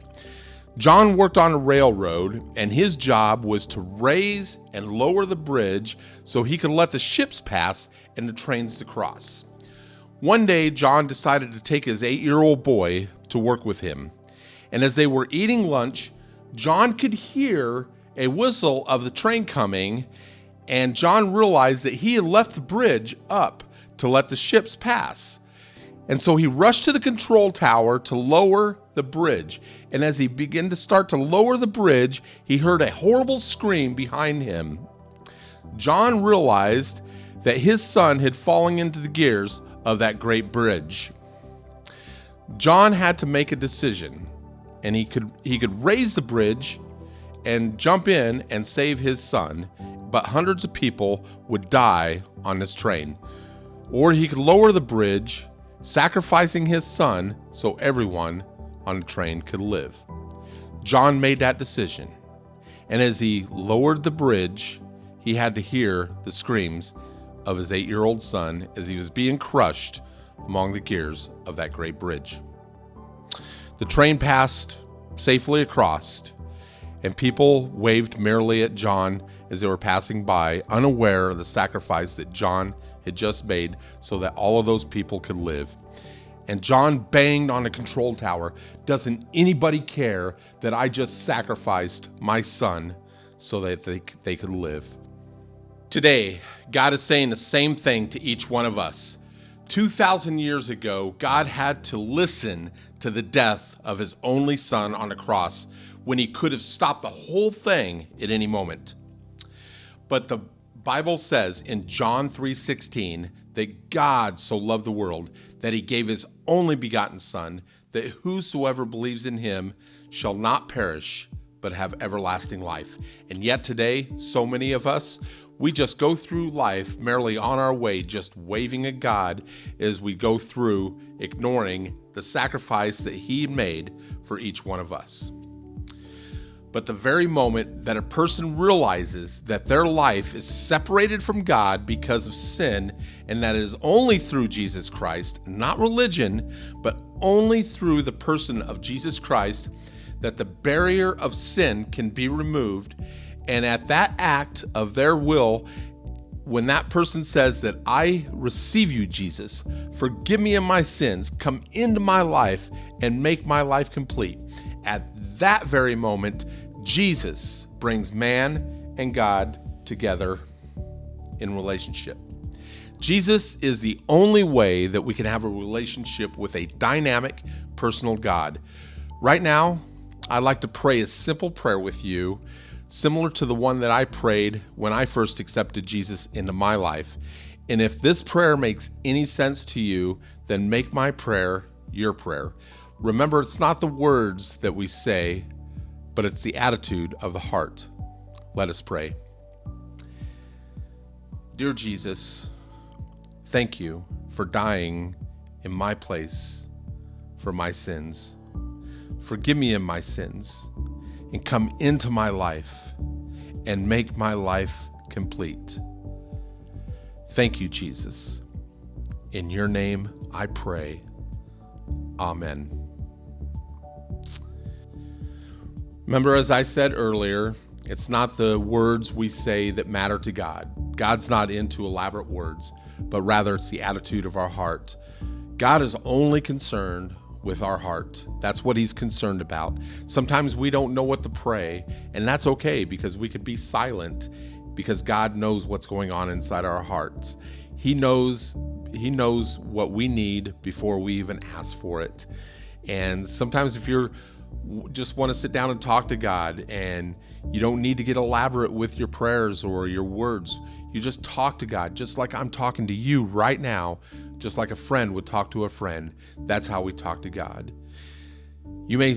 John worked on a railroad, and his job was to raise and lower the bridge so he could let the ships pass and the trains to cross. One day, John decided to take his 8-year-old boy to work with him. And as they were eating lunch, John could hear a whistle of the train coming, and John realized that he had left the bridge up to let the ships pass. And so he rushed to the control tower to lower the bridge. And as he began to start to lower the bridge, he heard a horrible scream behind him. John realized that his son had fallen into the gears of that great bridge. John had to make a decision, and he could raise the bridge and jump in and save his son, but hundreds of people would die on this train. Or he could lower the bridge, sacrificing his son so everyone on the train could live. John made that decision, and as he lowered the bridge, he had to hear the screams of his 8-year-old son as he was being crushed among the gears of that great bridge. The train passed safely across, and people waved merrily at John as they were passing by, unaware of the sacrifice that John had just made so that all of those people could live. And John banged on a control tower. Doesn't anybody care that I just sacrificed my son so that they could live? Today, God is saying the same thing to each one of us. 2,000 years ago, God had to listen to the death of his only son on a cross when he could have stopped the whole thing at any moment. But the Bible says in John 3:16 that God so loved the world that he gave his only begotten son, that whosoever believes in him shall not perish but have everlasting life. And yet today, so many of us, we just go through life merrily on our way, just waving at God as we go through, ignoring the sacrifice that he made for each one of us. But the very moment that a person realizes that their life is separated from God because of sin, and that it is only through Jesus Christ, not religion, but only through the person of Jesus Christ, that the barrier of sin can be removed. And at that act of their will, when that person says that I receive you, Jesus, forgive me of my sins, come into my life and make my life complete, at that very moment, Jesus brings man and God together in relationship. Jesus is the only way that we can have a relationship with a dynamic, personal God. Right now, I'd like to pray a simple prayer with you, similar to the one that I prayed when I first accepted Jesus into my life. And if this prayer makes any sense to you, then make my prayer your prayer. Remember, it's not the words that we say, but it's the attitude of the heart. Let us pray. Dear Jesus, thank you for dying in my place for my sins. Forgive me of my sins and come into my life and make my life complete. Thank you, Jesus. In your name I pray. Amen. Remember, as I said earlier, it's not the words we say that matter to God. God's not into elaborate words, but rather it's the attitude of our heart. God is only concerned with our heart. That's what he's concerned about. Sometimes we don't know what to pray, and that's okay, because we could be silent, because God knows what's going on inside our hearts. He knows what we need before we even ask for it. And sometimes if you're just want to sit down and talk to God, and you don't need to get elaborate with your prayers or your words, you just talk to God, just like I'm talking to you right now, just like a friend would talk to a friend. That's how we talk to God. You may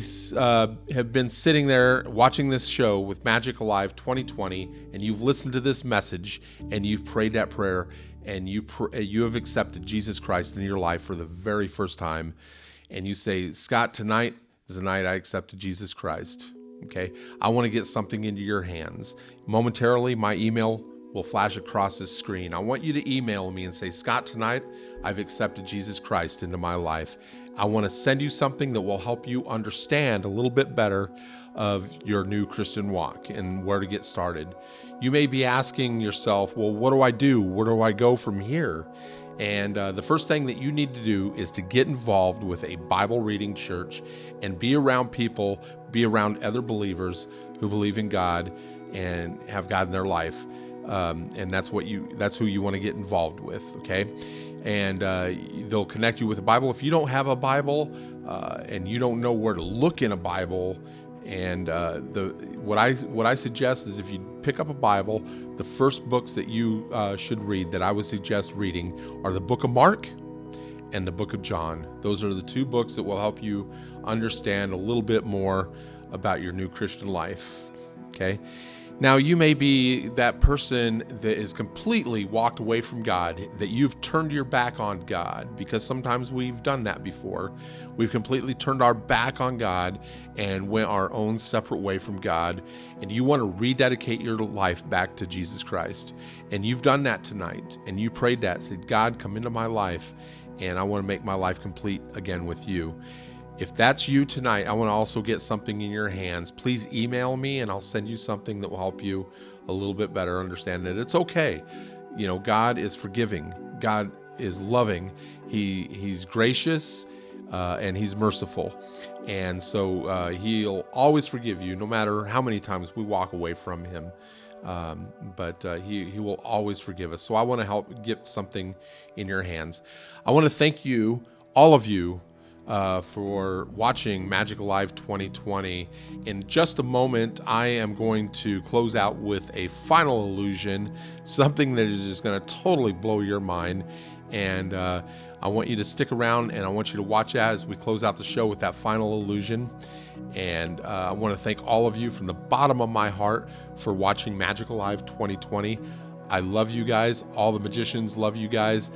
have been sitting there watching this show with Magic Alive 2020, and you've listened to this message, and you've prayed that prayer, and you have accepted Jesus Christ in your life for the very first time, and you say, Scott, tonight is the night I accepted Jesus Christ. Okay, I want to get something into your hands. Momentarily, my email will flash across this screen. I want you to email me and say, Scott, tonight I've accepted Jesus Christ into my life. I want to send you something that will help you understand a little bit better of your new Christian walk and where to get started. You may be asking yourself, well, what do I do? Where do I go from here? And the first thing that you need to do is to get involved with a Bible reading church and be around people, be around other believers who believe in God and have God in their life. And that's who you want to get involved with, okay? And they'll connect you with a Bible. If you don't have a Bible and you don't know where to look in a Bible, and what I suggest is if you pick up a Bible, the first books that you should read, that I would suggest reading, are the book of Mark and the book of John. Those are the two books that will help you understand a little bit more about your new Christian life, okay? Now, you may be that person that is completely walked away from God, that you've turned your back on God, because sometimes we've done that before. We've completely turned our back on God and went our own separate way from God, and you want to rededicate your life back to Jesus Christ. And you've done that tonight, and you prayed that, said, God, come into my life, and I want to make my life complete again with you. If that's you tonight, I want to also get something in your hands. Please email me and I'll send you something that will help you a little bit better understand it. It's okay. You know, God is forgiving. God is loving. He's gracious, and he's merciful. And so he'll always forgive you no matter how many times we walk away from him. But he will always forgive us. So I want to help get something in your hands. I want to thank you, all of you, for watching Magic Alive 2020. In just a moment, I am going to close out with a final illusion, something that is just going to totally blow your mind. And I want you to stick around and I want you to watch as we close out the show with that final illusion. And I want to thank all of you from the bottom of my heart for watching Magic Alive 2020. I love you guys. All the magicians love you guys.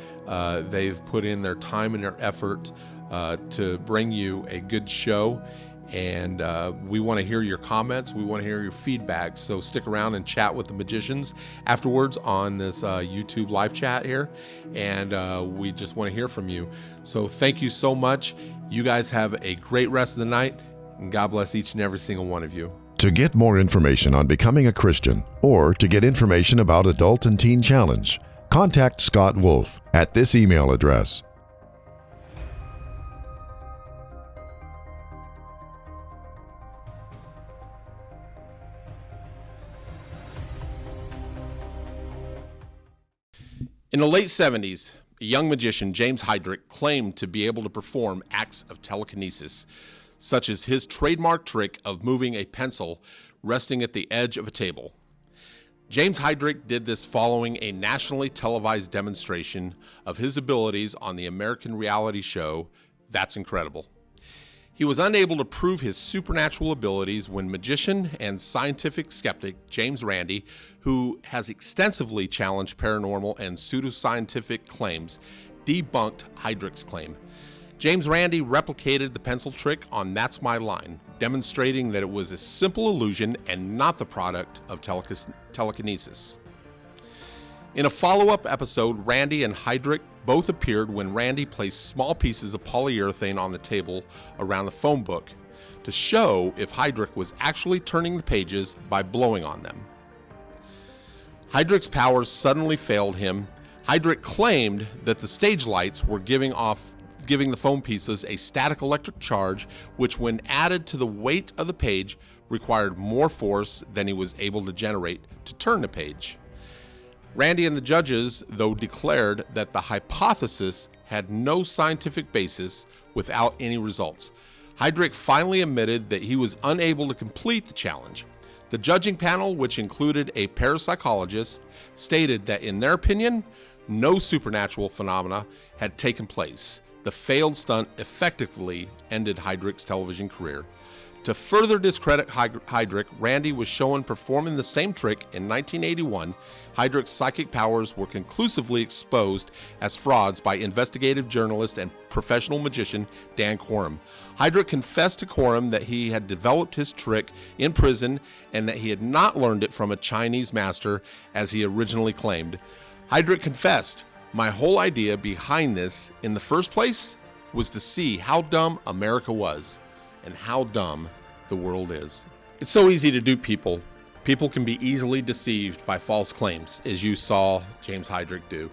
They've put in their time and their effort to bring you a good show. And we want to hear your comments. We want to hear your feedback. So stick around and chat with the magicians afterwards on this YouTube live chat here. And we just want to hear from you. So thank you so much. You guys have a great rest of the night. And God bless each and every single one of you. To get more information on becoming a Christian or to get information about Adult and Teen Challenge, contact Scott Wolf at this email address. In the late 70s, a young magician, James Heydrich, claimed to be able to perform acts of telekinesis, such as his trademark trick of moving a pencil resting at the edge of a table. James Heydrich did this following a nationally televised demonstration of his abilities on the American reality show That's Incredible. He was unable to prove his supernatural abilities when magician and scientific skeptic James Randi, who has extensively challenged paranormal and pseudoscientific claims, debunked Heydrich's claim. James Randi replicated the pencil trick on That's My Line, demonstrating that it was a simple illusion and not the product of telekinesis. In a follow-up episode, Randi and Heydrich both appeared when Randi placed small pieces of polyurethane on the table around the phone book to show if Heydrich was actually turning the pages by blowing on them. Heydrich's powers suddenly failed him. Heydrich claimed that the stage lights were giving the foam pieces a static electric charge, which when added to the weight of the page required more force than he was able to generate to turn the page. Randi and the judges, though, declared that the hypothesis had no scientific basis without any results. Heydrich finally admitted that he was unable to complete the challenge. The judging panel, which included a parapsychologist, stated that in their opinion, no supernatural phenomena had taken place. The failed stunt effectively ended Heydrich's television career. To further discredit Heydrich, Randi was shown performing the same trick in 1981. Heydrich's psychic powers were conclusively exposed as frauds by investigative journalist and professional magician Dan Coram. Heydrich confessed to Coram that he had developed his trick in prison and that he had not learned it from a Chinese master as he originally claimed. Heydrich confessed, "My whole idea behind this in the first place was to see how dumb America was and how dumb the world is." It's so easy to dupe people. People can be easily deceived by false claims, as you saw James Heydrich do.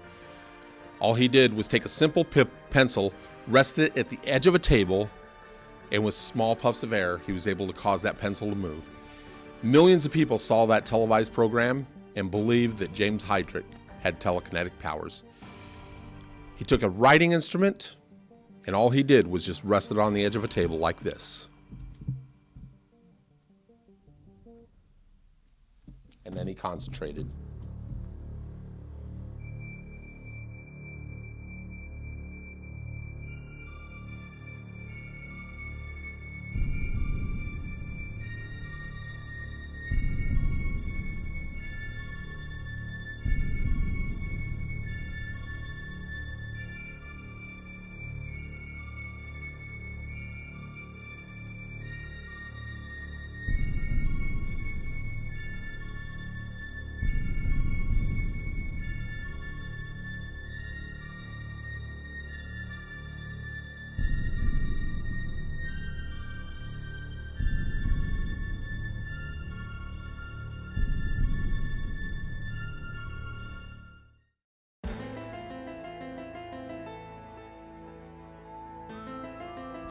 All he did was take a simple pencil, rest it at the edge of a table, and with small puffs of air, he was able to cause that pencil to move. Millions of people saw that televised program and believed that James Heydrich had telekinetic powers. He took a writing instrument, and all he did was just rest it on the edge of a table like this. And then he concentrated.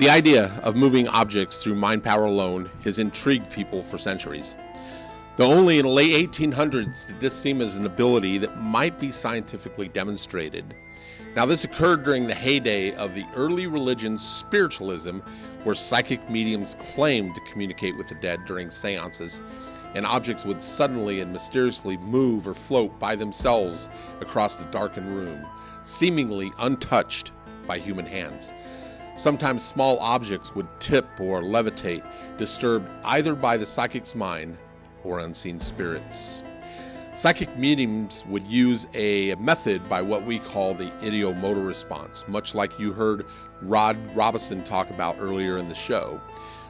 The idea of moving objects through mind power alone has intrigued people for centuries. Though only in the late 1800s did this seem as an ability that might be scientifically demonstrated. Now, this occurred during the heyday of the early religion spiritualism, where psychic mediums claimed to communicate with the dead during seances, and objects would suddenly and mysteriously move or float by themselves across the darkened room, seemingly untouched by human hands. Sometimes small objects would tip or levitate, disturbed either by the psychic's mind or unseen spirits. Psychic mediums would use a method by what we call the ideomotor response, much like you heard Rod Robison talk about earlier in the show,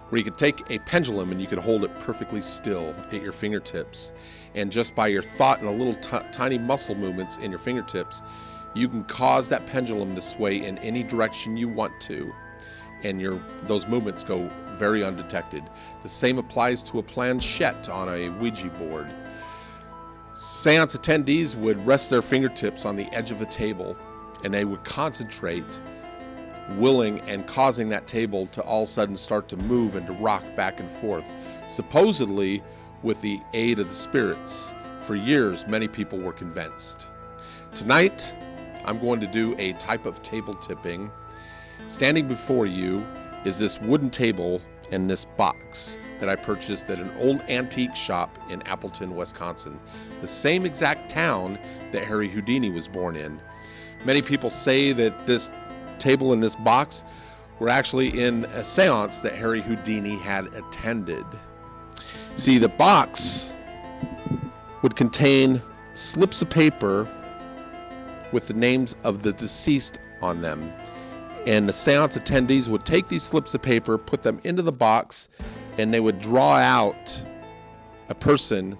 where you could take a pendulum and you could hold it perfectly still at your fingertips, and just by your thought and a little tiny muscle movements in your fingertips, you can cause that pendulum to sway in any direction you want to, and those movements go very undetected. The same applies to a planchette on a Ouija board. Seance attendees would rest their fingertips on the edge of a table, and they would concentrate, willing and causing that table to all of a sudden start to move and to rock back and forth, supposedly with the aid of the spirits. For years, many people were convinced. Tonight, I'm going to do a type of table tipping. Standing before you is this wooden table and this box that I purchased at an old antique shop in Appleton, Wisconsin, the same exact town that Harry Houdini was born in. Many people say that this table and this box were actually in a seance that Harry Houdini had attended. See, the box would contain slips of paper with the names of the deceased on them. And the seance attendees would take these slips of paper, put them into the box, and they would draw out a person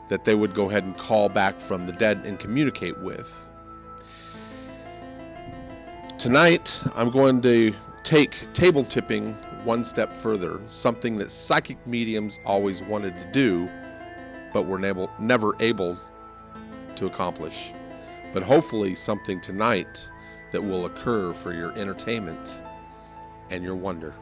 that they would go ahead and call back from the dead and communicate with. Tonight, I'm going to take table tipping one step further, something that psychic mediums always wanted to do, but were never able to accomplish. But hopefully something tonight that will occur for your entertainment and your wonder.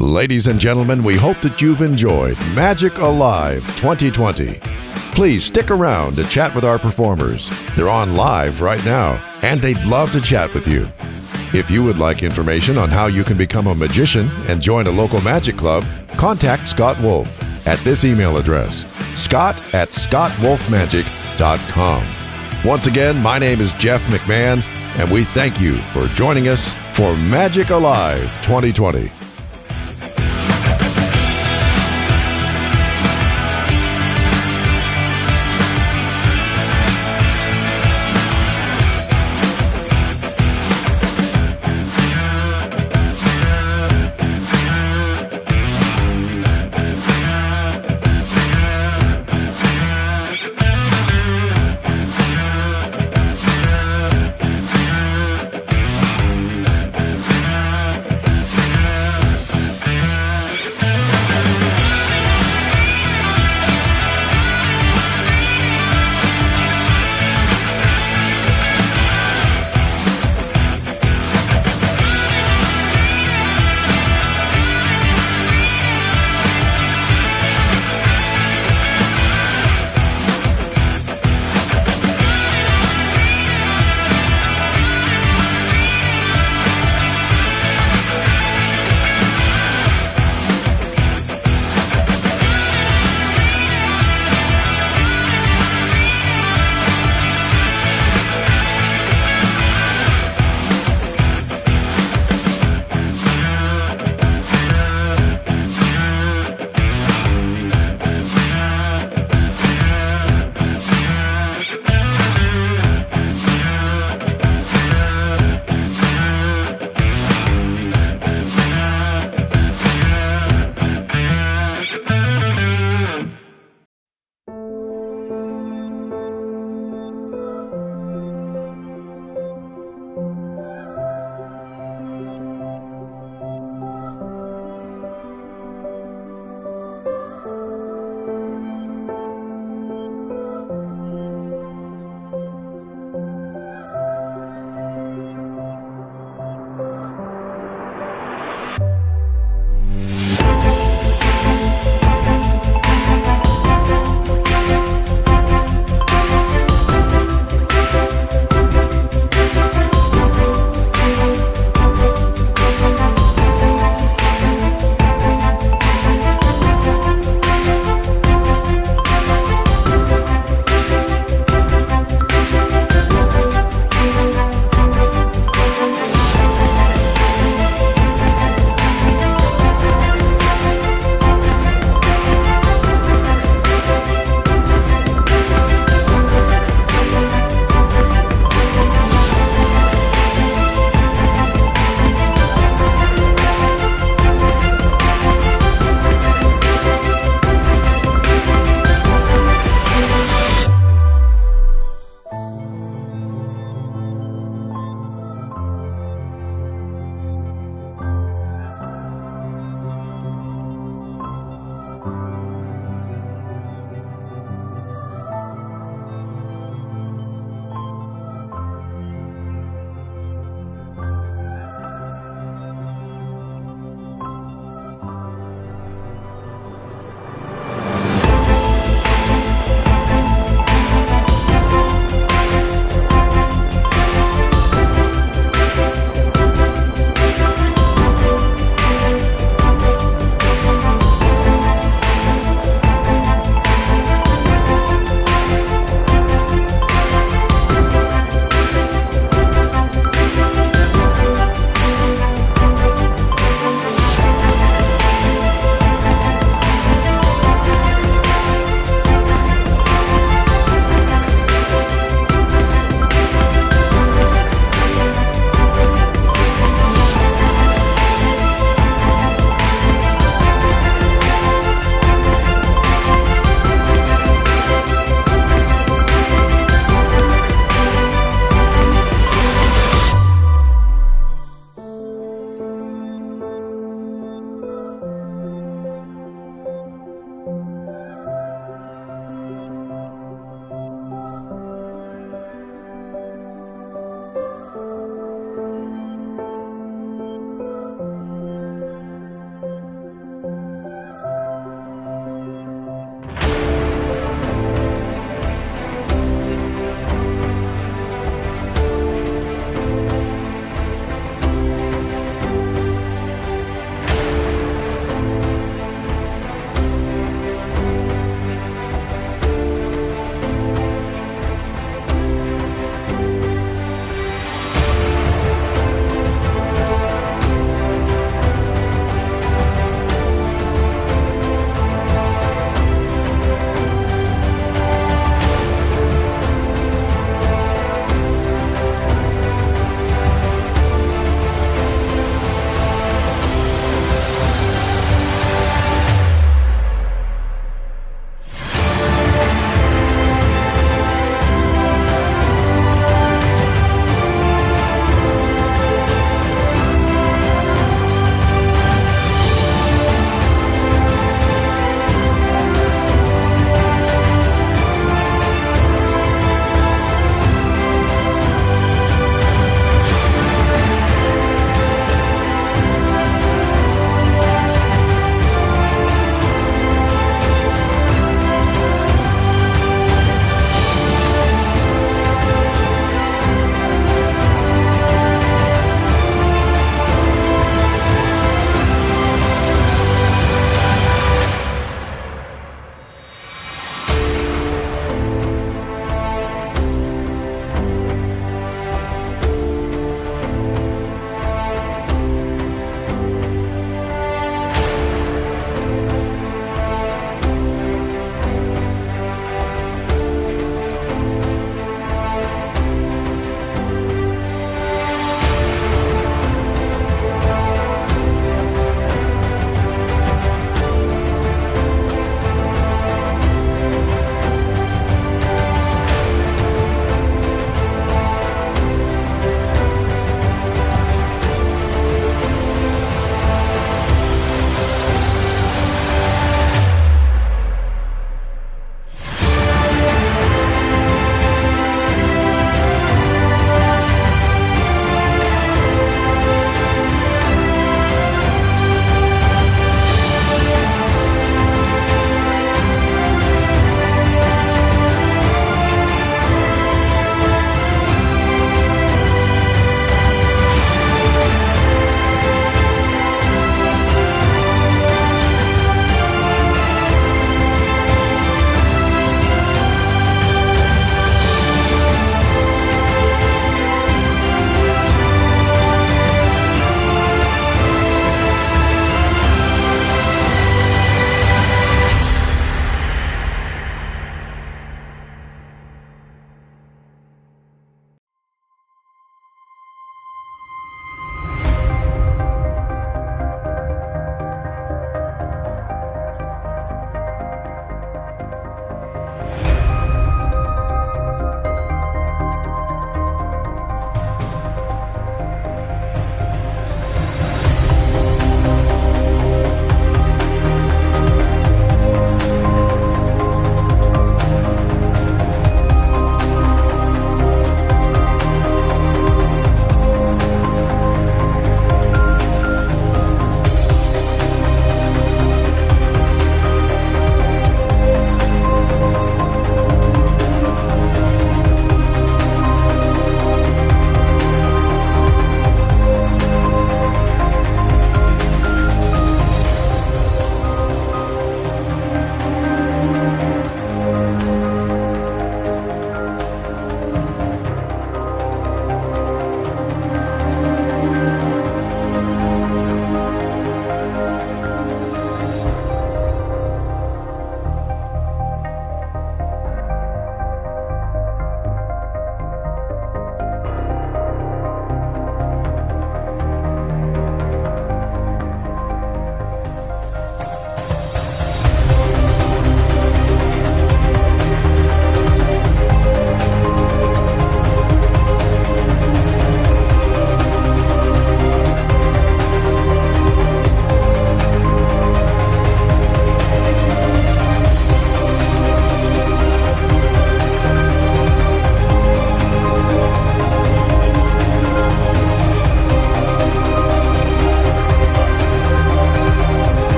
Ladies and gentlemen, we hope that you've enjoyed Magic Alive 2020. Please stick around to chat with our performers. They're on live right now, and they'd love to chat with you. If you would like information on how you can become a magician and join a local magic club, contact Scott Wolf at this email address, scott@scottwolfmagic.com. Once again, my name is Jeff McMahon, and we thank you for joining us for Magic Alive 2020.